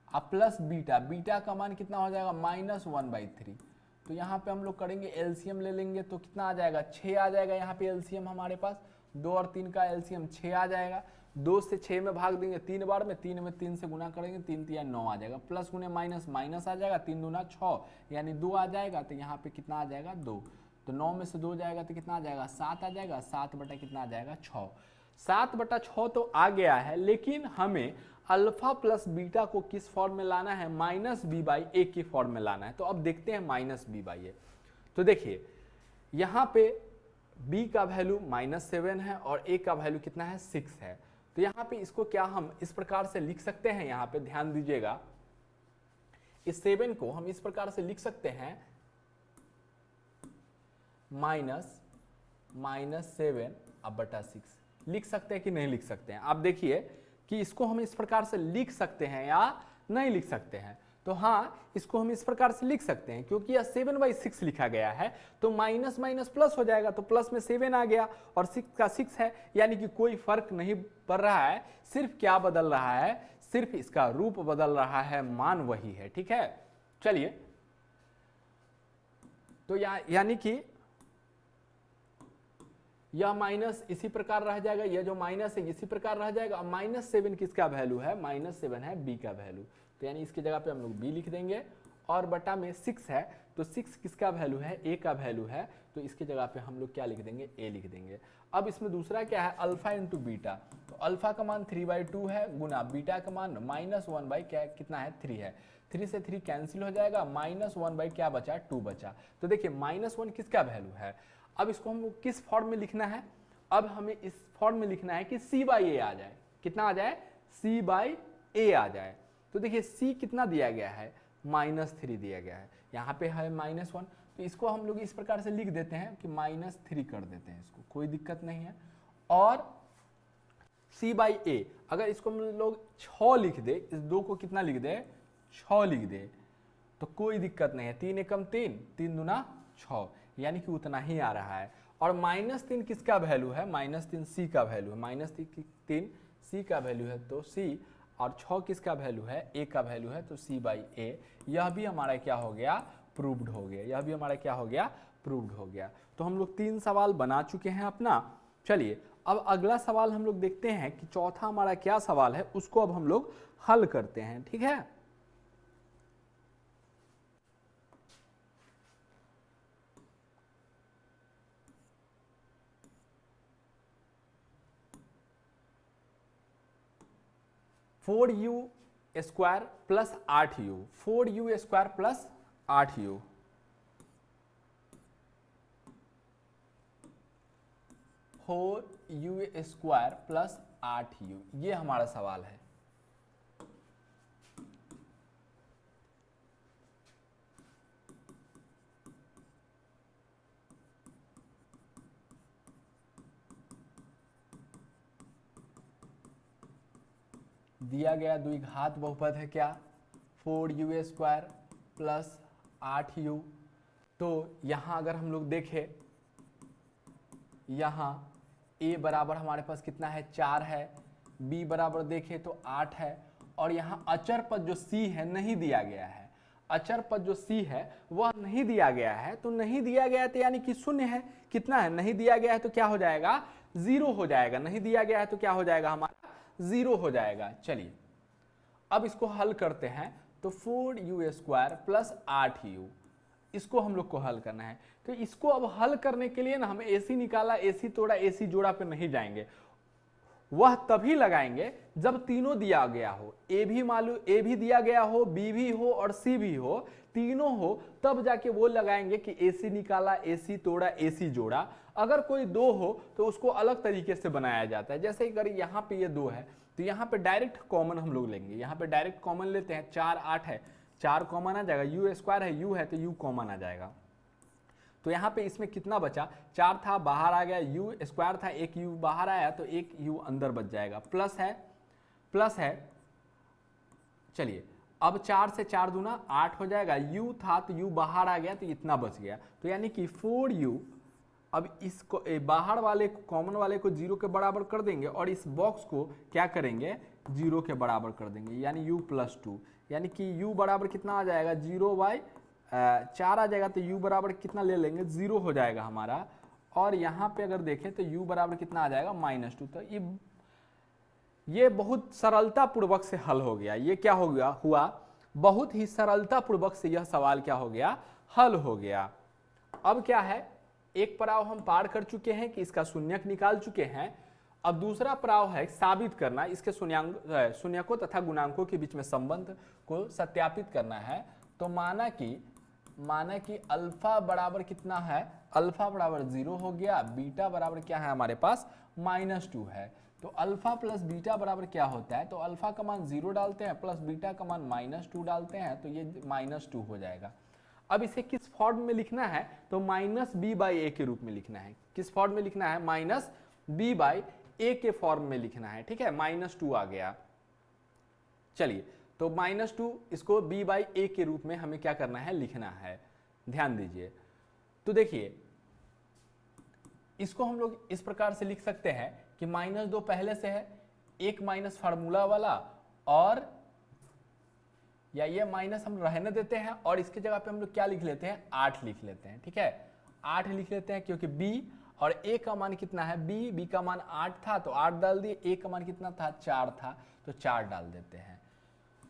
Speaker 1: और प्लस बीटा, बीटा का मान कितना हो जाएगा, -1/3। तो यहाँ पे हम लोग करेंगे एलसीएम ले लेंगे, तो कितना आ जाएगा, 6 आ जाएगा। यहाँ पे एलसीएम हमारे पास 2 और 3 का एलसीएम 6 आ जाएगा। 2 से 6 में भाग देंगे 3 बार में, 3 में 3 से गुना करेंगे, 3 3 9 आ जाएगा, प्लस गुने माइनस माइनस आ जाएगा, 3 दूना 6 यानी 2 आ जाएगा। तो यहाँ पे कितना आ जाएगा, 2। तो 9 में से 2 जाएगा तो कितना आ जाएगा, 7 आ जाएगा। 7 बटा कितना आ जाएगा, 6। 7/6 तो आ गया है, लेकिन हमें अल्फा प्लस बीटा को किस फॉर्म में लाना है, -b/a की फॉर्म में लाना है। तो अब देखते हैं -b/a। तो देखिए यहाँ पे b का वैल्यू -7 है और a का वैल्यू कितना है, 6 है। तो यहाँ पे इसको क्या हम इस प्रकार से लिख सकते हैं, यहाँ पे ध्यान दीजिएगा, इस 7 को हम इस प्रकार से लिख सकते हैं, -7/6 लिख सकते हैं कि नहीं लिख सकते हैं। आप देखिए कि इसको हम इस प्रकार से लिख सकते हैं या नहीं लिख सकते हैं। तो हाँ, इसको हम इस प्रकार से लिख सकते हैं, क्योंकि यह 7/6 लिखा गया है, तो माइनस माइनस प्लस हो जाएगा, तो प्लस में 7 आ गया और 6 का 6 है, यानी कि कोई फर्क नहीं पड़ रहा है। सिर्फ क्या बदल रहा है, सिर्फ इसका रूप बदल रहा है, मान वही है, ठीक है। चलिए, तो यानी कि यह माइनस इसी प्रकार रह जाएगा, यह जो माइनस है इसी प्रकार रह जाएगा। -7 किसका वैल्यू है? -7 है बी का वैल्यू, तो यानी इसकी जगह पे हम लोग बी लिख देंगे। और बटा में 6 है, तो 6 किसका वैल्यू है? ए का वैल्यू है, तो इसकी जगह पे हम लोग क्या लिख देंगे? ए लिख देंगे। अब इसमें दूसरा क्या है? अल्फा इंटू बीटा, तो अल्फा का मान 3/2 है गुना बीटा का मान -1 क्या कितना है? 3 है। 3 से 3 कैंसिल हो जाएगा, -1 क्या बचा? 2 बचा। तो देखिए -1 किसका वैल्यू है? अब इसको हम लोग किस फॉर्म में लिखना है? अब हमें इस फॉर्म में लिखना है कि c/a आ जाए। कितना आ जाए? c/a आ जाए। तो देखिए c कितना दिया गया है? -3 दिया गया है, यहाँ पे है -1, तो इसको हम लोग इस प्रकार से लिख देते हैं कि -3 कर देते हैं, इसको कोई दिक्कत नहीं है। और c/a अगर इसको हम लोग 6 लिख दे, इस 2 को कितना लिख दे? 6 लिख दे, तो कोई दिक्कत नहीं है। 3 एकम 3, 3 दूना 6, यानी कि उतना ही आ रहा है। और -3 किसका वैल्यू है? -3 c का वैल्यू है, -3 c का वैल्यू है, तो c। और 6 किसका वैल्यू है? a का वैल्यू है, तो c/a। यह भी हमारा क्या हो गया? प्रूव्ड हो गया। यह भी हमारा क्या हो गया? प्रूव्ड हो गया। तो हम लोग 3 सवाल बना चुके हैं अपना। चलिए अब अगला सवाल हम लोग देखते हैं कि चौथा हमारा क्या सवाल है, उसको अब हम लोग हल करते हैं। ठीक है, 4u² plus 8u, 4u² plus 8u, 4u² plus 8u, ये हमारा सवाल है। दिया गया द्विघात बहुपद है क्या? 4u² plus 8u। तो यहाँ अगर हम लोग देखें, यहाँ a बराबर हमारे पास कितना है? 4 है, b बराबर देखें तो 8 है, और यहाँ अचर पद जो c है नहीं दिया गया है। अचर पद जो c है वह नहीं दिया गया है, तो नहीं दिया गया है तो यानी कि शून्य है। कितना है? नहीं दिया गया है तो क्या हो जाएगा? 0 हो जाएगा। नहीं दिया गया है तो क्या हो जाएगा? हमारा 0 हो जाएगा। चलिए अब इसको हल करते हैं, तो 4u² प्लस 8u, इसको हम लोग को हल करना है। तो इसको अब हल करने के लिए ना हमें AC निकाला, AC तोड़ा, AC जोड़ा पे नहीं जाएंगे, वह तभी लगाएंगे जब तीनों दिया गया हो। A भी मालूम, A भी दिया गया हो, B भी हो और C भी हो, तीनों हो, तब जाके वो लगाएंगे कि AC निकाला, AC तोड़ा, AC जोड़ा। अगर कोई 2 हो तो उसको अलग तरीके से बनाया जाता है। जैसे अगर यहाँ पे ये 2 है तो यहाँ पे डायरेक्ट कॉमन हम लोग लेंगे। यहाँ पे डायरेक्ट कॉमन लेते हैं, 4 8 है, 4 कॉमन आ जाएगा, u² है, u है तो u कॉमन आ जाएगा। तो यहाँ पे इसमें कितना बचा? 4 था, बाहर आ गया, u² था, एक u बाहर आया तो एक u अंदर बच जाएगा। प्लस है। चलिए अब 4 से 4 दूना 8 हो जाएगा, u था तो u बाहर आ गया तो इतना बच गया। तो यानी कि 4u, अब इसको बाहर वाले कॉमन वाले को 0 के बराबर कर देंगे और इस बॉक्स को क्या करेंगे? 0 के बराबर कर देंगे, यानी u प्लस 2, यानी कि u बराबर कितना आ जाएगा? 0/4 आ जाएगा, तो u बराबर कितना ले लेंगे? 0 हो जाएगा हमारा। और यहाँ पे अगर देखें तो u बराबर कितना आ जाएगा? -2। तो ये बहुत सरलता पूर्वक से हल हो गया। ये क्या हो गया? हुआ बहुत ही सरलता पूर्वक से यह सवाल क्या हो गया? हल हो गया। अब क्या है? एक पड़ाव हम पार कर चुके हैं कि इसका शून्यक निकाल चुके हैं। अब दूसरा पड़ाव है साबित करना, इसके शून्यकों तथा गुणांकों के बीच में संबंध को सत्यापित करना है। तो माना कि अल्फा बराबर कितना है? अल्फा बराबर 0 हो गया, बीटा बराबर क्या है हमारे पास? -2 है। तो अल्फा प्लस बीटा बराबर क्या होता है? तो अल्फा का मान 0 डालते हैं प्लस बीटा का मान -2 डालते हैं, तो ये -2 हो जाएगा। अब इसे किस फॉर्म में लिखना है? तो -b/a के रूप में लिखना है। किस फॉर्म में लिखना है? -b/a के फॉर्म में लिखना है। ठीक है, -2 आ गया। चलिए तो -2 इसको b/a के रूप में हमें क्या करना है? लिखना है। ध्यान दीजिए, तो देखिए इसको हम लोग इस प्रकार से लिख सकते हैं कि -2 पहले से है, एक माइनस फार्मूला वाला, और या ये माइनस हम रहने देते हैं और इसके जगह पे हम लोग क्या लिख लेते हैं? 8 लिख लेते हैं। ठीक है, 8 लिख लेते हैं, क्योंकि b और a का मान कितना है b का मान 8 था तो 8 डाल दिए, a का मान कितना था 4 था तो 4 डाल देते हैं।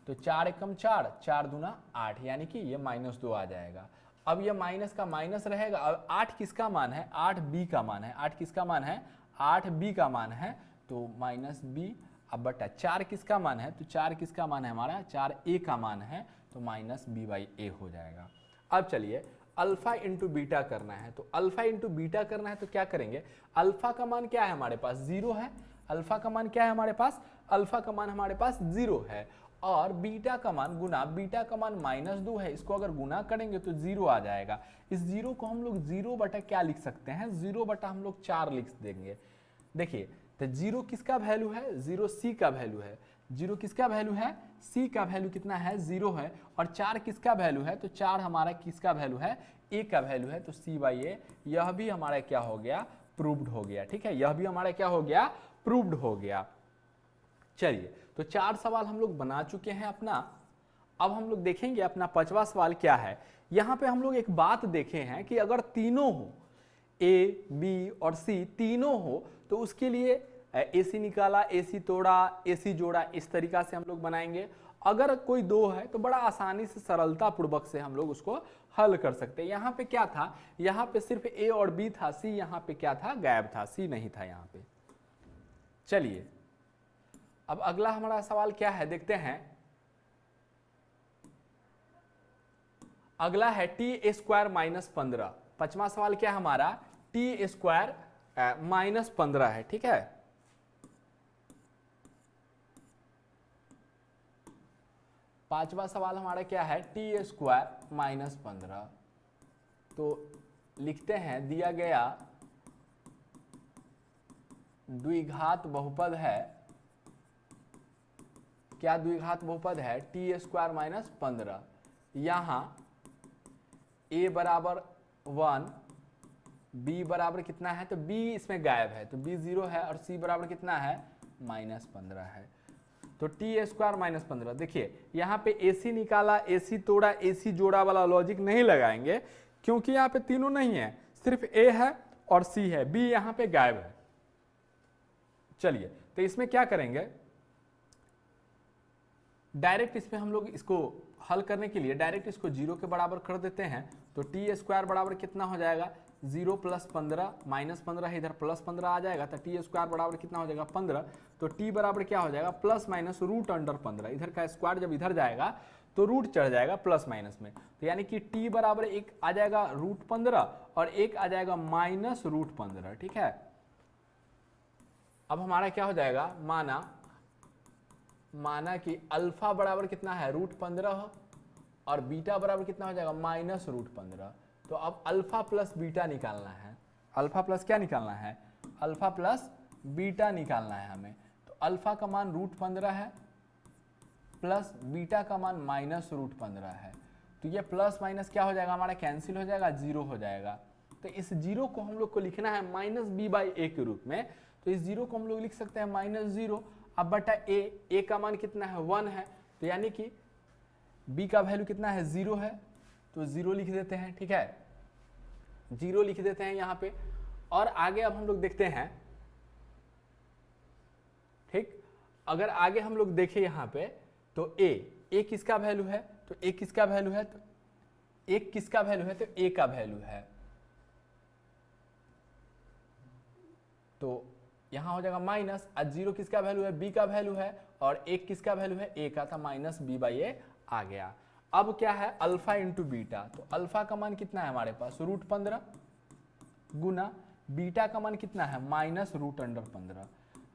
Speaker 1: तो 4 एकम 4, 4 दूना 8, यानी कि ये -2 आ जाएगा। अब ये माइनस का माइनस रहेगा। अब 8 किसका मान है, 8 b का मान है। 8 किसका मान है, 8 b का मान है, तो -b। अब बटा 4 किसका मान है, तो 4 किसका मान है हमारा, 4 a का मान है, तो -b/a हो जाएगा। अब चलिए अल्फा इंटू बीटा करना है, तो अल्फा इंटू बीटा करना है तो क्या करेंगे, अल्फा का मान क्या है हमारे पास 0 है। अल्फा का मान क्या है हमारे पास, अल्फा का मान हमारे पास 0 है। और बीटा का मान गुना, बीटा का मान -2 है, इसको अगर गुना करेंगे तो 0 आ जाएगा। इस 0 को हम लोग 0 बटा क्या लिख सकते हैं, 0 बटा हम लोग 4 लिख देंगे। देखिए तो 0 किसका वैल्यू है, 0 c का वैल्यू है। 0 किसका वैल्यू है, c का वैल्यू कितना है 0 है। और 4 किसका वैल्यू है, तो 4 हमारा किसका वैल्यू है, a का वैल्यू है, तो c/a। यह भी हमारा क्या हो गया, प्रूव्ड हो गया। ठीक है, यह भी हमारा क्या हो गया, प्रूव्ड हो गया। चलिए तो 4 सवाल हम लोग बना चुके हैं अपना। अब हम लोग देखेंगे अपना 5वां सवाल क्या है। यहां पे हम लोग एक बात देखे हैं कि अगर तीनों हो, ए बी और सी तीनों हो, तो उसके लिए AC निकाला, AC तोड़ा, AC जोड़ा, इस तरीका से हम लोग बनाएंगे। अगर कोई 2 है तो बड़ा आसानी से सरलता पूर्वक से हम लोग उसको हल कर सकते हैं। यहाँ पे क्या था, यहाँ पे सिर्फ A और B था, C यहाँ पे क्या था, गायब था, C नहीं था यहाँ पे। चलिए अब अगला हमारा सवाल क्या है देखते हैं। अगला है t² -15। 5वां सवाल क्या है हमारा, t² -15 है। ठीक है, पांचवा सवाल हमारा क्या है, t² -15। तो लिखते हैं दिया गया द्विघात बहुपद है, क्या द्विघात बहुपद है, t² -15। यहां a बराबर 1, b बराबर कितना है, तो b इसमें गायब है, तो b 0 है, और c बराबर कितना है, -15 है। तो t² -15। देखिए यहाँ पे AC निकाला, AC तोड़ा, AC जोड़ा वाला लॉजिक नहीं लगाएंगे, क्योंकि यहाँ पे तीनों नहीं है, सिर्फ A है और C है, B यहाँ पे गायब है। चलिए तो इसमें क्या करेंगे, डायरेक्ट इसमें हम लोग इसको हल करने के लिए डायरेक्ट इसको 0 के बराबर कर देते हैं। तो t² बराबर कितना हो जाएगा, 0 + 15 -15 है, इधर +15 आ जाएगा, तो t² बराबर कितना हो जाएगा 15। तो t बराबर क्या हो जाएगा, ±√15। इधर का स्क्वायर जब इधर जाएगा तो रूट चढ़ जाएगा प्लस माइनस में, तो यानी कि t बराबर 1 आ जाएगा √15 और 1 आ जाएगा -√15। ठीक है, अब हमारा क्या हो जाएगा, माना कि अल्फा बराबर कितना है √15 और बीटा बराबर कितना हो जाएगा -√15। तो अब अल्फा प्लस बीटा निकालना है, अल्फा प्लस क्या निकालना है, अल्फा प्लस बीटा निकालना है हमें। तो अल्फा का मान √15 है प्लस बीटा का मान -√15 है, तो ये प्लस माइनस क्या हो जाएगा हमारा, कैंसिल हो जाएगा, 0 हो जाएगा। तो इस 0 को हम लोग को लिखना है -b/a के रूप में, तो इस 0 को हम लोग लिख सकते हैं -0। अब बटा a का मान कितना है 1 है, तो यानी कि b का वैल्यू कितना है 0 है, तो 0 लिख देते हैं। ठीक है, 0 लिख देते हैं यहाँ पे। और आगे अब हम लोग देखते हैं, ठीक, अगर आगे हम लोग देखें यहाँ पे तो a किसका वैल्यू है, तो a किसका वैल्यू है, तो एक किसका वैल्यू है, तो a का वैल्यू है। तो यहां हो जाएगा माइनस, 0 किसका वैल्यू है, b का वैल्यू है, और 1 किसका वैल्यू है, a का, था -b/a आ गया। अब क्या है, अल्फा इंटू बीटा। तो अल्फा का मान कितना है हमारे पास √15 गुना बीटा का मान कितना है -√15।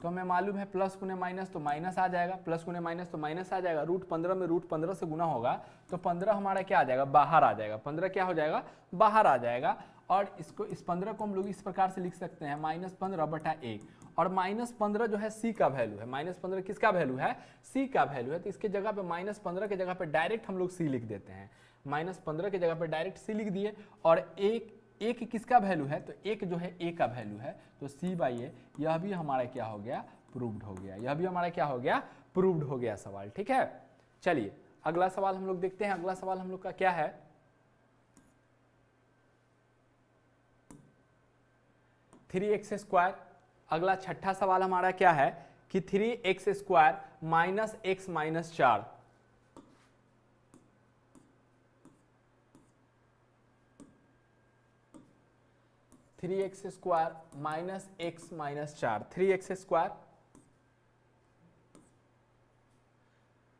Speaker 1: तो हमें मालूम है प्लस गुने माइनस तो माइनस आ जाएगा, प्लस गुने माइनस तो माइनस आ जाएगा। √15 में √15 से गुना होगा तो 15 हमारा क्या आ जाएगा, बाहर आ जाएगा। 15 क्या हो जाएगा, बाहर आ जाएगा। और इसको, इस 15 को हम लोग इस प्रकार से लिख सकते हैं -15/1। और -15 जो है सी का वैल्यू है, -15 किसका वैल्यू है, सी का वैल्यू है। तो इसके जगह पे -15 के जगह पे डायरेक्ट हम लोग सी लिख देते हैं, -15 के जगह पे डायरेक्ट सी लिख दिए। और एक किसका वैल्यू है, तो एक जो है ए का वैल्यू है, तो c/a यह भी हमारा क्या हो गया, प्रूव्ड हो गया। यह भी हमारा क्या हो गया, प्रूव्ड हो गया सवाल। ठीक है, चलिए अगला सवाल हम लोग देखते हैं। अगला सवाल हम लोग का क्या है, 3x²। अगला छठा सवाल हमारा क्या है कि 3x² minus x minus 4। Three x square minus x minus 4,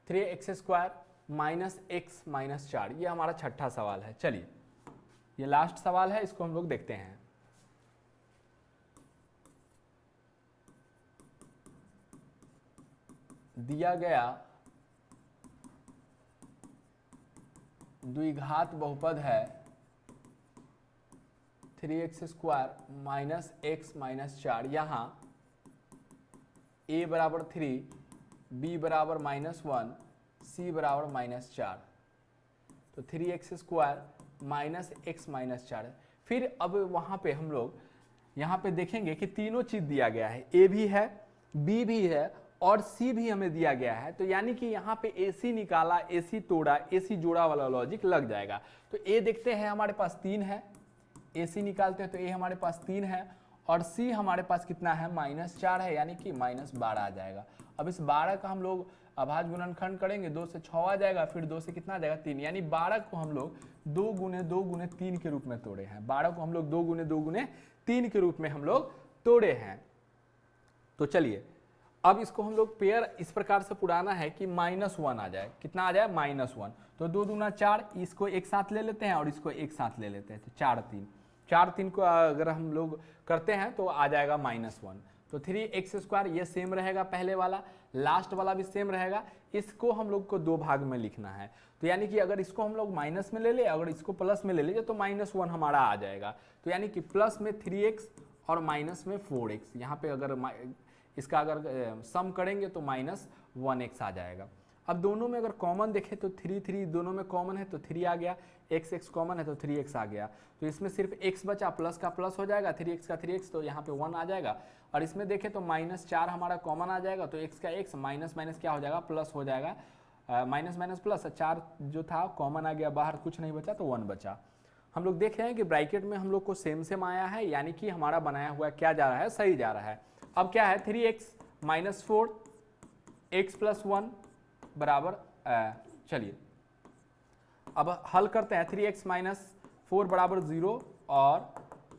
Speaker 1: 3x² minus x minus 4, ये हमारा छठा सवाल है। चलिए ये लास्ट सवाल है, इसको हम लोग देखते हैं। दिया गया द्विघात बहुपद है 3x² माइनस एक्स माइनस 4, यहाँ a बराबर 3, b बराबर -1, c बराबर -4। तो 3x² माइनस एक्स माइनस 4। फिर अब वहाँ पे हम लोग यहाँ पे देखेंगे कि तीनों चीज़ दिया गया है, a भी है, b भी है और c भी हमें दिया गया है। तो यानी कि यहाँ पे AC निकाला, AC तोड़ा, AC जोड़ा वाला लॉजिक लग जाएगा। तो a देखते हैं हमारे पास 3 है, AC निकालते हैं तो a हमारे पास 3 है और c हमारे पास कितना है -4 है, यानी कि -12 आ जाएगा। अब इस 12 का हम लोग अभाज्य गुणनखंड करेंगे, 2 से 6 आ जाएगा, फिर 2 से कितना आ जाएगा 3, यानी 12 को हम लोग 2 गुने 2 गुने 3 के रूप में तोड़े हैं। 12 को हम लोग 2 गुने 2 गुने 3 के रूप में हम लोग तोड़े हैं। तो चलिए अब इसको हम लोग पेयर इस प्रकार से पुराना है कि -1 आ जाए। कितना आ जाए -1। तो 2 दूना 4, इसको एक साथ ले लेते हैं और इसको एक साथ ले लेते हैं, तो 4 3 को अगर हम लोग करते हैं तो आ जाएगा -1। तो 3x² ये सेम रहेगा, पहले वाला, लास्ट वाला भी सेम रहेगा। इसको हम लोग को 2 भाग में लिखना है। तो यानी कि अगर इसको हम लोग माइनस में ले ले, अगर इसको प्लस में ले लीजिए तो -1 हमारा आ जाएगा। तो यानी कि प्लस में 3x और माइनस में 4x। यहाँ पे अगर इसका अगर सम करेंगे तो -1x आ जाएगा। अब दोनों में अगर कॉमन देखें तो 3 दोनों में कॉमन है तो 3 आ गया, x कॉमन है तो 3x आ गया। तो इसमें सिर्फ x बचा, प्लस का प्लस हो जाएगा, 3x का 3x, तो यहाँ पे 1 आ जाएगा। और इसमें देखें तो -4 हमारा कॉमन आ जाएगा, तो x का x माइनस माइनस क्या हो जाएगा, प्लस हो जाएगा। माइनस माइनस प्लस, 4 जो था कॉमन आ गया बाहर, कुछ नहीं बचा तो 1 बचा। हम लोग देख रहे हैं कि ब्रैकेट में हम लोग को सेम आया है, यानी कि हमारा बनाया हुआ क्या जा रहा है, सही जा रहा है। अब क्या है 3x माइनस 4 x प्लस 1 बराबर, चलिए अब हल करते हैं। 3x माइनस 4 बराबर 0 और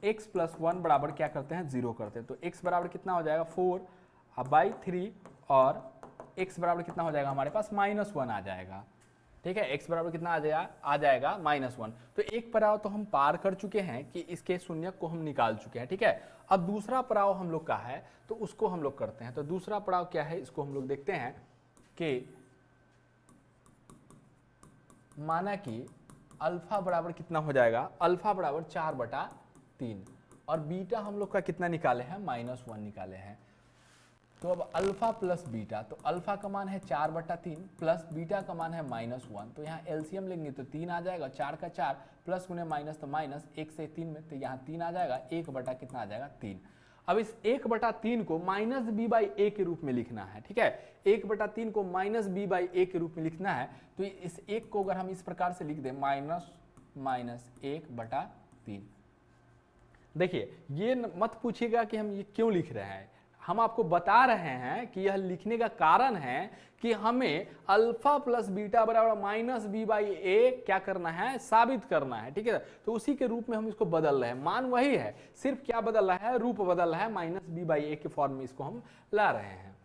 Speaker 1: x प्लस 1 बराबर क्या करते हैं, 0 करते हैं। तो x बराबर कितना हो जाएगा 4/3 और x बराबर कितना हो जाएगा हमारे पास -1 आ जाएगा। ठीक है, x बराबर कितना आ जाएगा -1। तो एक पड़ाव तो हम पार कर चुके हैं कि इसके शून्य को हम निकाल चुके हैं। ठीक है, अब दूसरा पड़ाव हम लोग का है तो उसको हम लोग करते हैं। तो दूसरा पड़ाव क्या है, इसको हम लोग देखते हैं कि माना कि अल्फा बराबर कितना हो जाएगा, अल्फा बराबर 4/3 और बीटा हम लोग का कितना निकाले हैं, -1 निकाले हैं। तो अब अल्फा प्लस बीटा, तो अल्फा का मान है 4/3 प्लस बीटा का मान है -1। तो यहाँ एलसीएम लेंगे तो 3 आ जाएगा, 4 का 4 प्लस गुने माइनस तो माइनस, 1 से 3 में, तो यहाँ 3 आ जाएगा, 1 बटा कितना आ जाएगा 3। अब इस 1/3 को -b/a के रूप में लिखना है। ठीक है, 1/3 को -b/a के रूप में लिखना है। तो इस 1 को अगर हम इस प्रकार से लिख दें -1/3। देखिए ये मत पूछिएगा कि हम ये क्यों लिख रहे हैं, हम आपको बता रहे हैं कि यह लिखने का कारण है कि हमें अल्फा प्लस बीटा बराबर -b/a क्या करना है, साबित करना है। ठीक है, तो उसी के रूप में हम इसको बदल रहे हैं। मान वही है, सिर्फ क्या बदल रहा है, रूप बदल रहा है, -b/a के फॉर्म में इसको हम ला रहे हैं।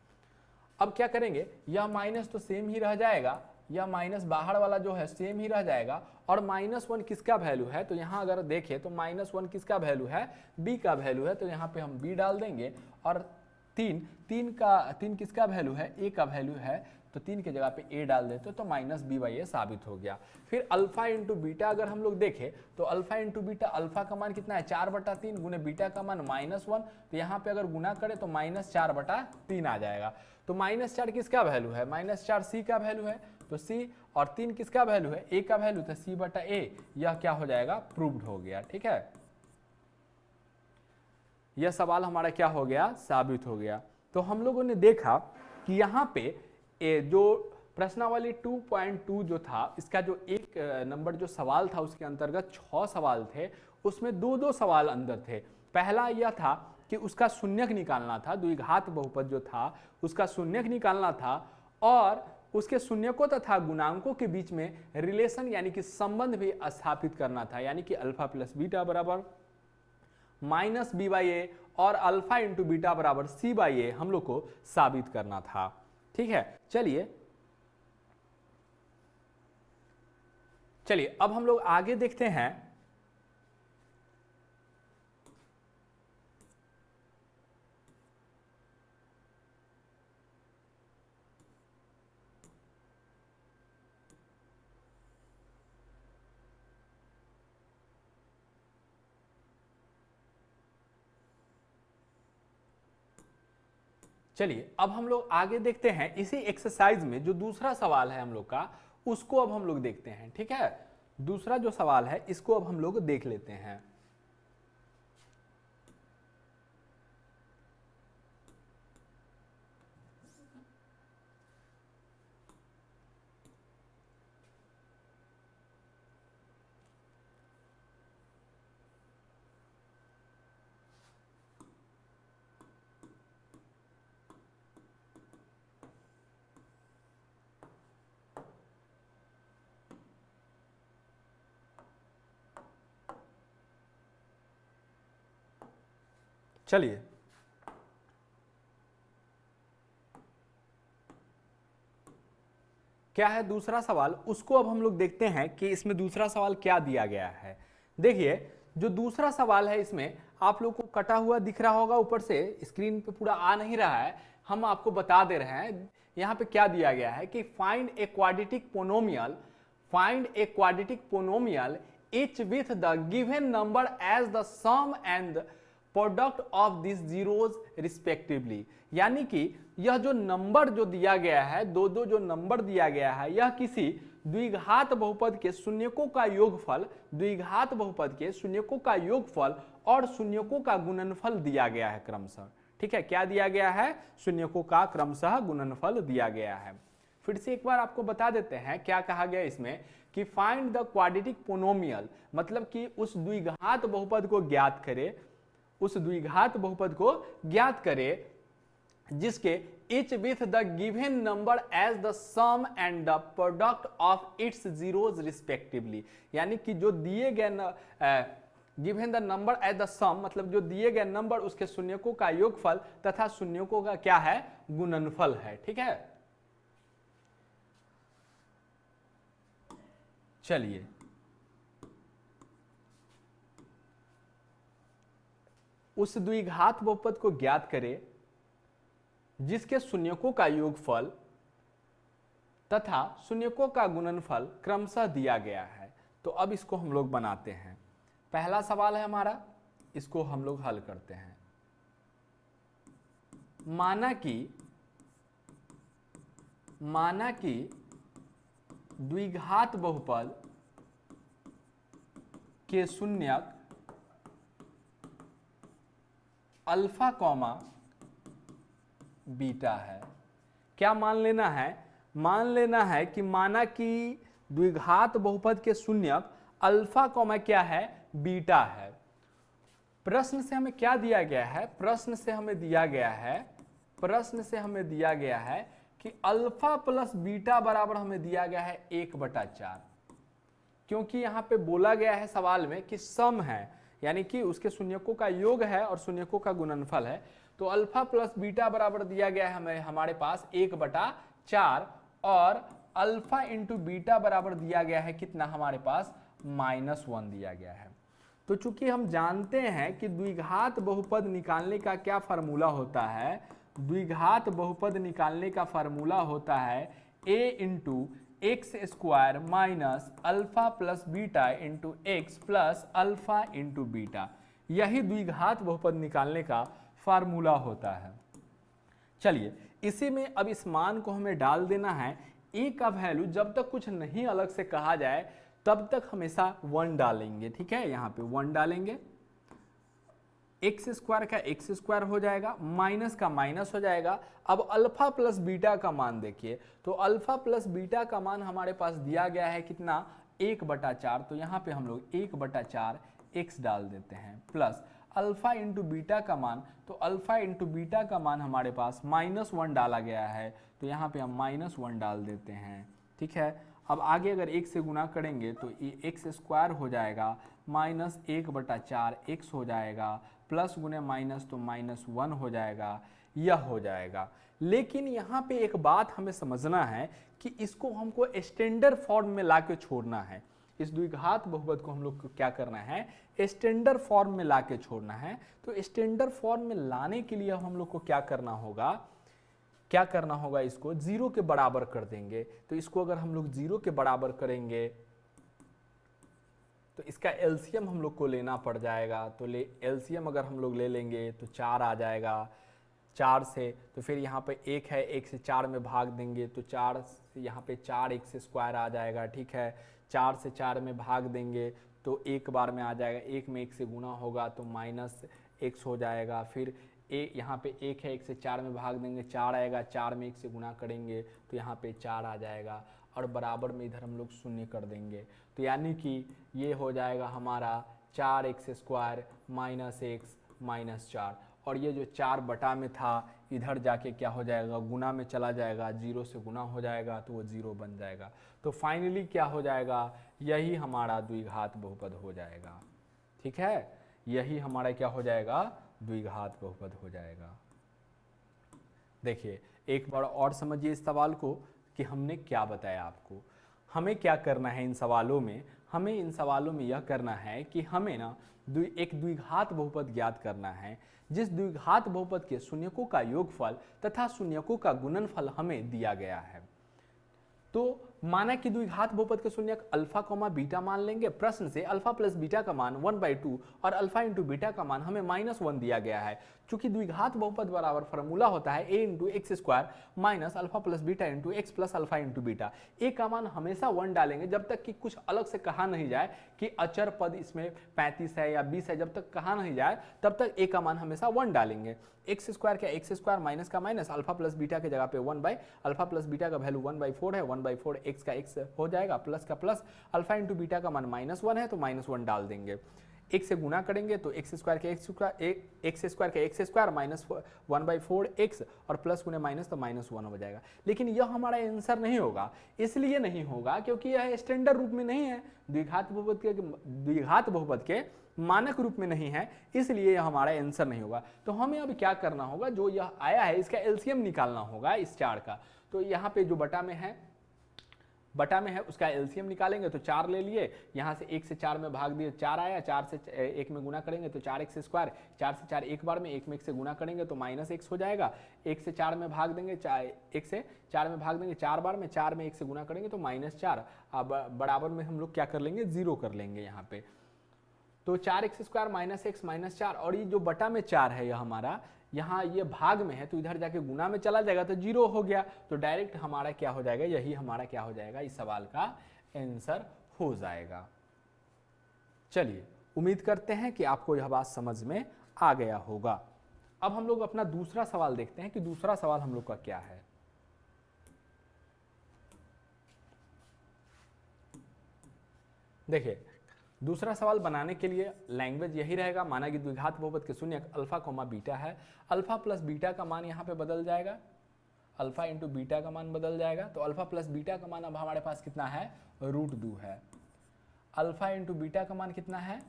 Speaker 1: अब क्या करेंगे, यह माइनस तो सेम ही रह जाएगा, यह माइनस बाहर वाला जो है सेम ही रह जाएगा। और -1 किसका वैल्यू है, तो यहाँ अगर देखें तो -1 किसका वैल्यू है, b का वैल्यू है। तो यहाँ पे हम b डाल देंगे। और 3 किसका वैल्यू है, a का वैल्यू है, तो 3 की जगह पे a डाल देते तो -b/a साबित हो गया। फिर अल्फा इंटू बीटा अगर हम लोग देखें तो अल्फा इंटू बीटा, अल्फा का मान कितना है 4/3 गुने बीटा का मान -1, तो यहाँ पे अगर गुना करें तो -4/3 आ जाएगा। तो -4 किसका वैल्यू है, -4 c का वैल्यू है, तो c, और 3 किसका वैल्यू है, a का वैल्यू, तो c/a, यह क्या हो जाएगा, प्रूव्ड हो गया। ठीक है, यह सवाल हमारा क्या हो गया, साबित हो गया। तो हम लोगों ने देखा कि यहाँ पे जो प्रश्नावली 2.2 जो था, इसका जो एक नंबर जो सवाल था उसके अंतर्गत 6 सवाल थे, उसमें 2-2 सवाल अंदर थे। पहला यह था कि उसका शून्यक निकालना था, द्विघात बहुपद जो था उसका शून्यक निकालना था और उसके शून्यकों तथा गुणांकों के बीच में रिलेशन यानी कि संबंध भी स्थापित करना था, यानी कि अल्फा प्लस बीटा बराबर माइनस बी बाई ए और अल्फा इंटू बीटा बराबर सी बाई ए हम लोग को साबित करना था। ठीक है, चलिए अब हम लोग आगे देखते हैं। चलिए अब हम लोग आगे देखते हैं इसी एक्सरसाइज में जो दूसरा सवाल है हम लोग का, उसको अब हम लोग देखते हैं। ठीक है, दूसरा जो सवाल है इसको अब हम लोग देख लेते हैं। चलिए क्या है दूसरा सवाल, उसको अब हम लोग देखते हैं कि इसमें दूसरा सवाल क्या दिया गया है। देखिए जो दूसरा सवाल है इसमें आप लोग को कटा हुआ दिख रहा होगा, ऊपर से स्क्रीन पे पूरा आ नहीं रहा है, हम आपको बता दे रहे हैं। यहाँ पे क्या दिया गया है कि find a quadratic polynomial each with the given number as the sum and product of this zeros respectively, यानी कि यह जो नंबर जो दिया गया है, दो जो नंबर दिया गया है, यह किसी द्विघात बहुपद के शून्यकों का योगफल, द्विघात बहुपद के शून्यकों का योगफल और शून्यकों का गुणनफल दिया गया है क्रमशः। ठीक है, क्या दिया गया है? शून्यकों का क्रमशः गुणनफल दिया गया है। फिर से एक बार आपको बता देते हैं क्या कहा गया इसमें कि फाइंड द क्वाड्रेटिक पोनोमियल, मतलब कि उस द्विघात बहुपद को ज्ञात करे, उस द्विघात बहुपद को ज्ञात करे जिसके each with the given number as the sum and the product of its zeros respectively, यानी कि जो दिए गए given the number as the sum, मतलब जो दिए गए नंबर उसके शून्यकों का योगफल तथा शून्यकों का क्या है? गुणनफल है। ठीक है, चलिए उस द्विघात बहुपद को ज्ञात करें जिसके शून्यकों का योगफल तथा शून्यकों का गुणनफल क्रमशः दिया गया है। तो अब इसको हम लोग बनाते हैं। पहला सवाल है हमारा, इसको हम लोग हल करते हैं। माना कि द्विघात बहुपद के शून्यक अल्फा कॉमा बीटा है। क्या मान लेना है? मान लेना है कि माना कि द्विघात बहुपद के शून्यक अल्फा कॉमा क्या है? बीटा है। प्रश्न से हमें क्या दिया गया है? प्रश्न से हमें दिया गया है कि अल्फा प्लस बीटा बराबर हमें दिया गया है 1/4, क्योंकि यहां पे बोला गया है सवाल में कि सम है, यानी कि उसके शून्यकों का योग है और शून्यकों का गुणनफल है। तो अल्फा प्लस बीटा बराबर दिया गया है हमें हमारे पास 1/4 और अल्फा इंटू बीटा बराबर दिया गया है कितना? हमारे पास -1 दिया गया है। तो चूंकि हम जानते हैं कि द्विघात बहुपद निकालने का क्या फार्मूला होता है, द्विघात बहुपद निकालने का फार्मूला होता है a into x square minus alpha plus beta into x plus alpha into beta, यही द्विघात बहुपद निकालने का फार्मूला होता है। चलिए इसी में अब इस मान को हमें डाल देना है। ए का वैल्यू जब तक कुछ नहीं अलग से कहा जाए तब तक हमेशा 1 डालेंगे। ठीक है, यहाँ पे 1 डालेंगे, एक्स स्क्वायर का एक्स स्क्वायर हो जाएगा, माइनस का माइनस हो जाएगा। अब अल्फा प्लस बीटा का मान देखिए, तो अल्फा प्लस बीटा का मान हमारे पास दिया गया है कितना? 1/4। तो यहाँ पे हम लोग 1/4 एक्स डाल देते हैं प्लस अल्फा इंटू बीटा का मान, तो अल्फा इंटू बीटा का मान हमारे पास -1 डाला गया है, तो यहाँ पे हम -1 डाल देते हैं। ठीक है, अब आगे अगर 1 से गुना करेंगे तो ये एक्स स्क्वायर हो जाएगा, -1/4 एक्स हो जाएगा, प्लस गुने माइनस तो -1 हो जाएगा, यह हो जाएगा। लेकिन यहाँ पे एक बात हमें समझना है कि इसको हमको स्टैंडर्ड फॉर्म में ला के छोड़ना है। इस द्विघात बहुपद को हम लोग को क्या करना है, स्टैंडर्ड फॉर्म में ला के छोड़ना है। तो स्टैंडर्ड फॉर्म में लाने के लिए हम लोग को क्या करना होगा, इसको 0 के बराबर कर देंगे। तो इसको अगर हम लोग 0 के बराबर करेंगे तो इसका एलसीएम हम लोग को लेना पड़ जाएगा। तो एलसीएम अगर हम लोग ले लेंगे तो 4 आ जाएगा, 4 से तो फिर यहाँ पे 1 है, 1 से 4 में भाग देंगे तो 4 से यहाँ पे 4 एक्स स्क्वायर आ जाएगा। ठीक है, 4 से 4 में भाग देंगे तो एक बार में आ जाएगा, 1 में 1 से गुना होगा तो -x हो जाएगा। फिर यहाँ पे 1 है, 1 से 4 में भाग देंगे 4 आएगा, 4 में 1 से गुना करेंगे तो यहाँ पे 4 आ जाएगा, और बराबर में इधर हम लोग शून्य कर देंगे। तो यानी कि ये हो जाएगा हमारा 4x स्क्वायर -x -4, और ये जो 4 बटा में था इधर जाके क्या हो जाएगा, गुना में चला जाएगा, 0 से गुना हो जाएगा तो वो 0 बन जाएगा। तो फाइनली क्या हो जाएगा, यही हमारा द्विघात बहुपद हो जाएगा। ठीक है, यही हमारा क्या हो जाएगा, द्विघात बहुपद हो जाएगा। देखिए एक बार और समझिए इस सवाल को कि हमने क्या बताया आपको। हमें क्या करना है इन सवालों में, हमें इन सवालों में यह करना है कि हमें ना एक द्विघात बहुपद ज्ञात करना है, जिस द्विघात बहुपद के शून्यकों का योगफल तथा शून्यकों का गुणनफल हमें दिया गया है। तो माना कि द्विघात बहुपद के शून्यक अल्फा कॉमा बीटा मान लेंगे। प्रश्न से अल्फा प्लस बीटा का मान 1/2 और अल्फा इंटू बीटा का मान हमें -1 दिया गया है। चूंकि द्विघात बहुपद बराबर फॉर्मूला होता है a into x square minus alpha plus beta into x plus alpha into beta. A का मान हमेशा 1 डालेंगे जब तक कि कुछ अलग से कहा नहीं जाए कि अचर पद इसमें 35 है या 20 है, जब तक कहा नहीं जाए तब तक ए का मान हमेशा 1 डालेंगे। एक्स स्क्वायर का एक्स स्क्वायर माइनस का माइनस, अल्फा प्लस बीटा की जगह पे 1/अल्फा प्लस बीटा का वैल्यू 1/4 है, 1/4 एक्स का एक्स हो जाएगा, प्लस का प्लस, अल्फा इंटू बीटा का मान -1 है तो -1 डाल देंगे। एक से गुना करेंगे तो एक्स स्क्वायर का एक्स स्क्वायर माइनस 1/4 एक्स और प्लस गुने माइनस तो -1 हो जाएगा। लेकिन यह हमारा आंसर नहीं होगा, इसलिए नहीं होगा क्योंकि यह स्टैंडर्ड रूप में नहीं है, द्विघात बहुपद के मानक रूप में नहीं है, इसलिए यह हमारा आंसर नहीं होगा। तो हमें अब क्या करना होगा, जो यह आया है इसका एलसीएम निकालना होगा इस 4 का। तो यहाँ पे जो बटा में है उसका एलसीएम निकालेंगे तो 4 ले लिए, यहाँ से 1 से 4 में भाग दिए 4 आया, 4 से 1 में गुना करेंगे तो 4x स्क्वायर, 4 से 4 एक बार में, 1 में 1 से गुना करेंगे तो -x हो जाएगा, 1 से 4 में भाग देंगे 1 से 4 में भाग देंगे 4 बार में, 4 में 1 से गुना करेंगे तो -4। अब बराबर में हम लोग क्या कर लेंगे, 0 कर लेंगे यहाँ पे। तो 4x स्क्वायर -x -4, और ये जो बटा में 4 है यह हमारा यहाँ ये भाग में है तो इधर जाके गुना में चला जाएगा तो 0 हो गया, तो डायरेक्ट हमारा क्या हो जाएगा, यही हमारा क्या हो जाएगा, इस सवाल का आंसर हो जाएगा। चलिए उम्मीद करते हैं कि आपको यह बात समझ में आ गया होगा। अब हम लोग अपना दूसरा सवाल देखते हैं कि दूसरा सवाल हम लोग का क्या है। देखिए दूसरा सवाल बनाने के लिए लैंग्वेज यही रहेगा। माना कि द्विघात बहुपद के शून्यक अल्फा कॉमा बीटा है, अल्फा प्लस बीटा का मान यहाँ पे बदल जाएगा, अल्फा इंटू बीटा का मान बदल जाएगा। तो अल्फा प्लस बीटा का मान अब हमारे पास कितना है, √2 है। अल्फा इंटू बीटा का मान कितना है,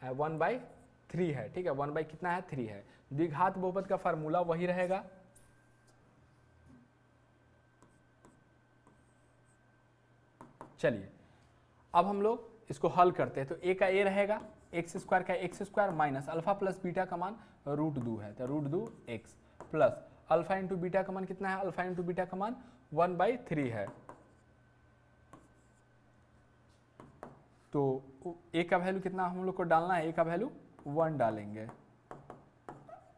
Speaker 1: 1/3 है। ठीक है, 1 कितना है, 3 है। द्विघात बहुपद का फार्मूला वही रहेगा, चलिए अब हम लोग इसको हल करते हैं। तो a का a रहेगा, एक्स स्क्वायर का x square minus alpha plus beta का मान √2 है तो √2x plus alpha into beta का मान कितना है, अल्फा इंटू बीटा का मान 1/3 है। तो a का वैल्यू कितना हम लोग को डालना है, a का वैल्यू 1 डालेंगे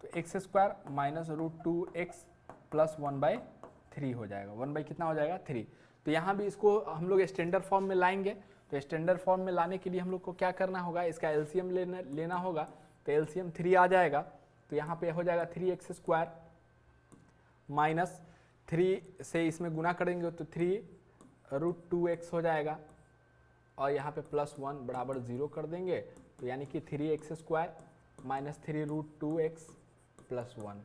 Speaker 1: तो x square minus √2x plus 1/3 हो जाएगा। 1 कितना हो जाएगा, 3। तो यहाँ भी इसको हम लोग स्टैंडर्ड फॉर्म में लाएंगे। तो स्टैंडर्ड फॉर्म में लाने के लिए हम लोग को क्या करना होगा, इसका एलसीएम लेना होगा। तो एलसीएम 3 आ जाएगा, तो यहाँ पे हो जाएगा 3x स्क्वायर माइनस 3 से इसमें गुना करेंगे तो 3 √2x हो जाएगा, और यहाँ पे +1 बराबर 0 कर देंगे, तो यानी कि 3x² माइनस 3√2x + 1,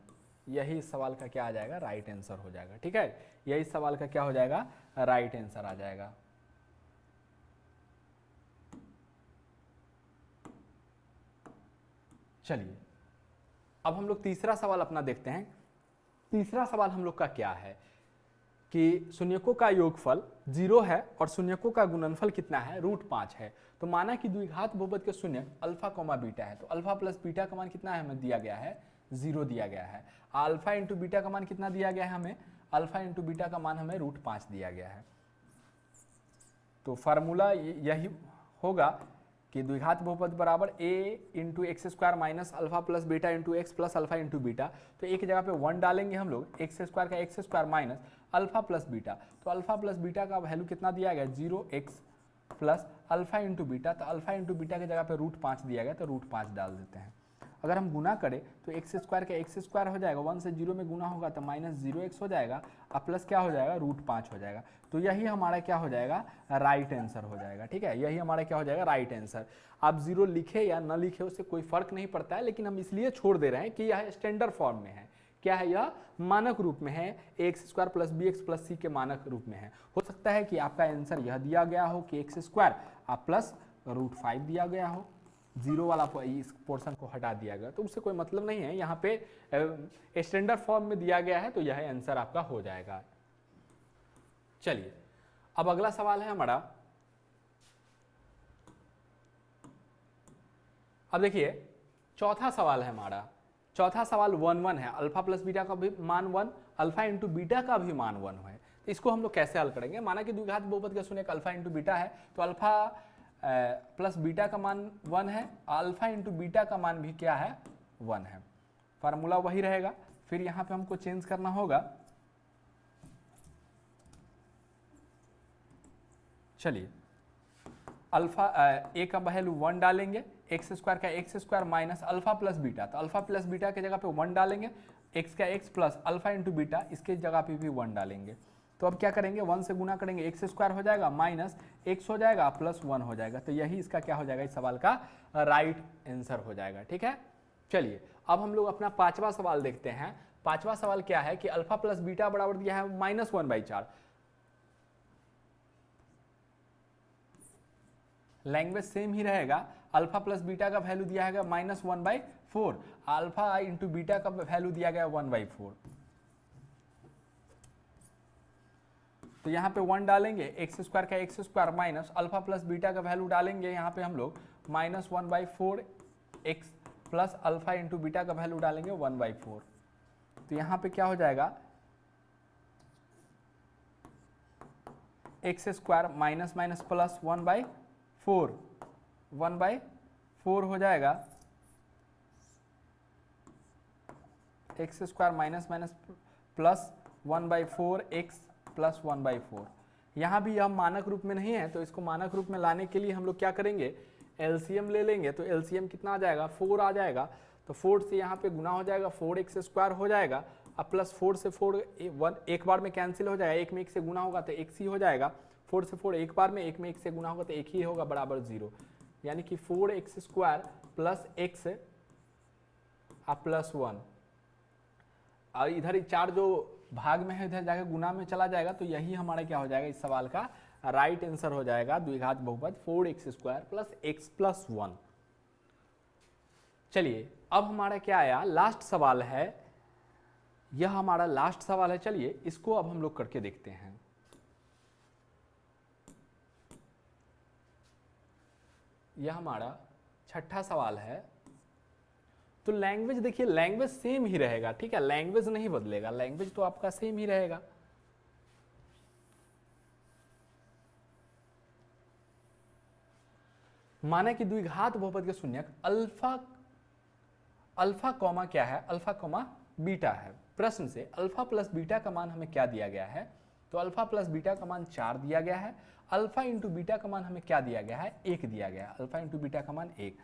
Speaker 1: यही इस सवाल का क्या आ जाएगा, राइट आंसर हो जाएगा। ठीक है, यही सवाल का क्या हो जाएगा, राइट आंसर आ जाएगा। चलिए अब हम लोग तीसरा सवाल अपना देखते हैं। तीसरा सवाल हम लोग का क्या है कि शून्यकों का योगफल 0 है और शून्यकों का गुणनफल कितना है, √5 है। तो माना कि द्विघात बहुपद के शून्य अल्फा कॉमा बीटा है, तो अल्फा प्लस बीटा का मान कितना है, हमें दिया गया है 0 दिया गया है। अल्फा इंटू बीटा का मान कितना दिया गया है हमें, अल्फा इंटू बीटा का मान हमें √5 दिया गया है। तो फार्मूला यही होगा कि द्विघात बहुपद बराबर a into x² minus alpha plus beta into x plus alpha into beta. तो एक जगह पे 1 डालेंगे हम लोग, x² का x² minus alpha plus beta, तो अल्फा प्लस बीटा का वैल्यू कितना दिया गया, 0x plus alpha into beta, तो अल्फा इंटू बीटा की जगह पे √5 दिया गया, तो √5 डाल देते हैं। अगर हम गुना करें तो x² का x² हो जाएगा, 1 से 0 में गुना होगा तो -0x हो जाएगा, और प्लस क्या हो जाएगा, √5 हो जाएगा। तो यही हमारा क्या हो जाएगा, राइट आंसर हो जाएगा। ठीक है, यही हमारा क्या हो जाएगा, राइट आंसर। आप 0 लिखे या ना लिखे उससे कोई फर्क नहीं पड़ता है, लेकिन हम इसलिए छोड़ दे रहे हैं कि यह स्टैंडर्ड फॉर्म में है। क्या है, यह मानक रूप में है, x² plus bx plus c के मानक रूप में है। हो सकता है कि आपका आंसर यह दिया गया हो कि x² प्लस √5 दिया गया हो, 0 वाला इस पोर्शन को हटा दिया गया, तो उससे कोई मतलब नहीं है। यहाँ पे स्टैंडर्ड फॉर्म में दिया गया है, तो यह आंसर आपका हो जाएगा। चलिए अब अगला सवाल है हमारा। अब देखिए चौथा सवाल है हमारा। चौथा सवाल 1 1 है, अल्फा प्लस बीटा का भी मान 1, अल्फा इंटू बीटा का भी मान 1 है। तो इसको हम लोग कैसे हल करेंगे। माना कि द्विघात बहुपद का शून्य अल्फा इंटू बीटा है, तो अल्फा प्लस बीटा का मान 1 है, अल्फा इंटू बीटा का मान भी क्या है, 1 है। फार्मूला वही रहेगा, फिर यहाँ पे हमको चेंज करना होगा। चलिए अल्फा ए का वैल्यू 1 डालेंगे, x² का x² minus alpha plus beta, तो अल्फा प्लस बीटा की जगह पे 1 डालेंगे, x का x plus alpha into beta इसके जगह पे भी 1 डालेंगे। तो अब क्या करेंगे, 1 से गुना करेंगे, x² हो जाएगा माइनस x हो जाएगा प्लस 1 हो जाएगा। तो यही इसका क्या हो जाएगा, इस सवाल का राइट आंसर हो जाएगा। ठीक है, चलिए अब हम लोग अपना पांचवा सवाल देखते हैं। पांचवा सवाल क्या है कि अल्फा प्लस बीटा बराबर दिया है -1/4। लैंग्वेज सेम ही रहेगा, अल्फा प्लस बीटा का वैल्यू दिया है -1/4, अल्फा इंटू बीटा का वैल्यू दिया गया 1/4। तो यहाँ पे 1 डालेंगे, x² का x² minus alpha plus beta का वैल्यू डालेंगे, यहाँ पे हम लोग -1/4 x plus alpha into beta का वैल्यू डालेंगे 1/4। तो यहाँ पे क्या हो जाएगा, x² माइनस माइनस प्लस 1/4 हो जाएगा, x² minus minus plus 1/4x plus 1/4। यहाँ भी हम मानक रूप में नहीं है, तो इसको मानक रूप में लाने के लिए हम लोग क्या करेंगे, एलसीएम ले लेंगे। तो एलसीएम कितना आ जाएगा, 4 आ जाएगा। तो 4 से यहाँ पे गुना हो जाएगा, 4x² हो जाएगा, अब प्लस 4 से 4 एक बार में कैंसिल हो जाएगा, एक में 1 से गुना होगा तो x ही हो जाएगा, 4 से 4 एक बार में, एक में 1 से गुना होगा तो 1 ही होगा, बराबर 0। यानी कि 4x² प्लस x प्लस 1, और इधर 4 जो भाग में है इधर जाकर गुना में चला जाएगा। तो यही हमारा क्या हो जाएगा, इस सवाल का राइट आंसर हो जाएगा, द्विघात बहुपद 4x² प्लस x प्लस 1। चलिए अब हमारा क्या आया, लास्ट सवाल है, यह हमारा लास्ट सवाल है। चलिए इसको अब हम लोग करके देखते हैं। यह हमारा छठा सवाल है। तो लैंग्वेज देखिए, लैंग्वेज सेम ही रहेगा। ठीक है, लैंग्वेज नहीं बदलेगा, लैंग्वेज तो आपका सेम ही रहेगा। माना कि द्विघात बहुपद के शून्यक अल्फा कॉमा क्या है, अल्फा कॉमा बीटा है। प्रश्न से अल्फा प्लस बीटा का मान हमें क्या दिया गया है, तो अल्फा प्लस बीटा का मान 4 दिया गया है, अल्फा इंटू बीटा का मान हमें क्या दिया गया है, 1 दिया गया है, अल्फा इंटू बीटा का मान 1।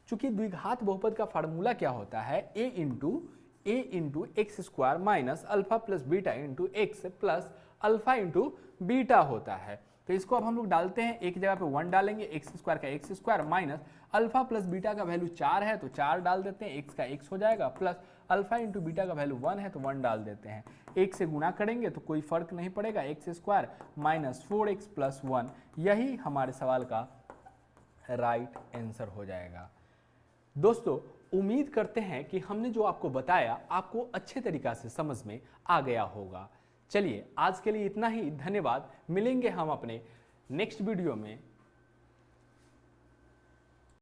Speaker 1: चूंकि द्विघात बहुपद का फार्मूला क्या होता है, a into x² minus alpha plus beta into x plus alpha into beta होता है। तो इसको अब हम लोग डालते हैं, एक जगह पे 1 डालेंगे, एक्स स्क्वायर का x square minus alpha plus beta का वैल्यू 4 है तो 4 डाल देते हैं, एक्स का एक्स हो जाएगा, प्लस अल्फा इंटू बीटा का वैल्यू 1 है तो 1 डाल देते हैं। एक से गुणा करेंगे तो कोई फर्क नहीं पड़ेगा, x square minus 4x plus 1, यही हमारे सवाल का राइट आंसर हो जाएगा। दोस्तों उम्मीद करते हैं कि हमने जो आपको बताया आपको अच्छे तरीका से समझ में आ गया होगा। चलिए आज के लिए इतना ही, धन्यवाद। मिलेंगे हम अपने नेक्स्ट वीडियो में।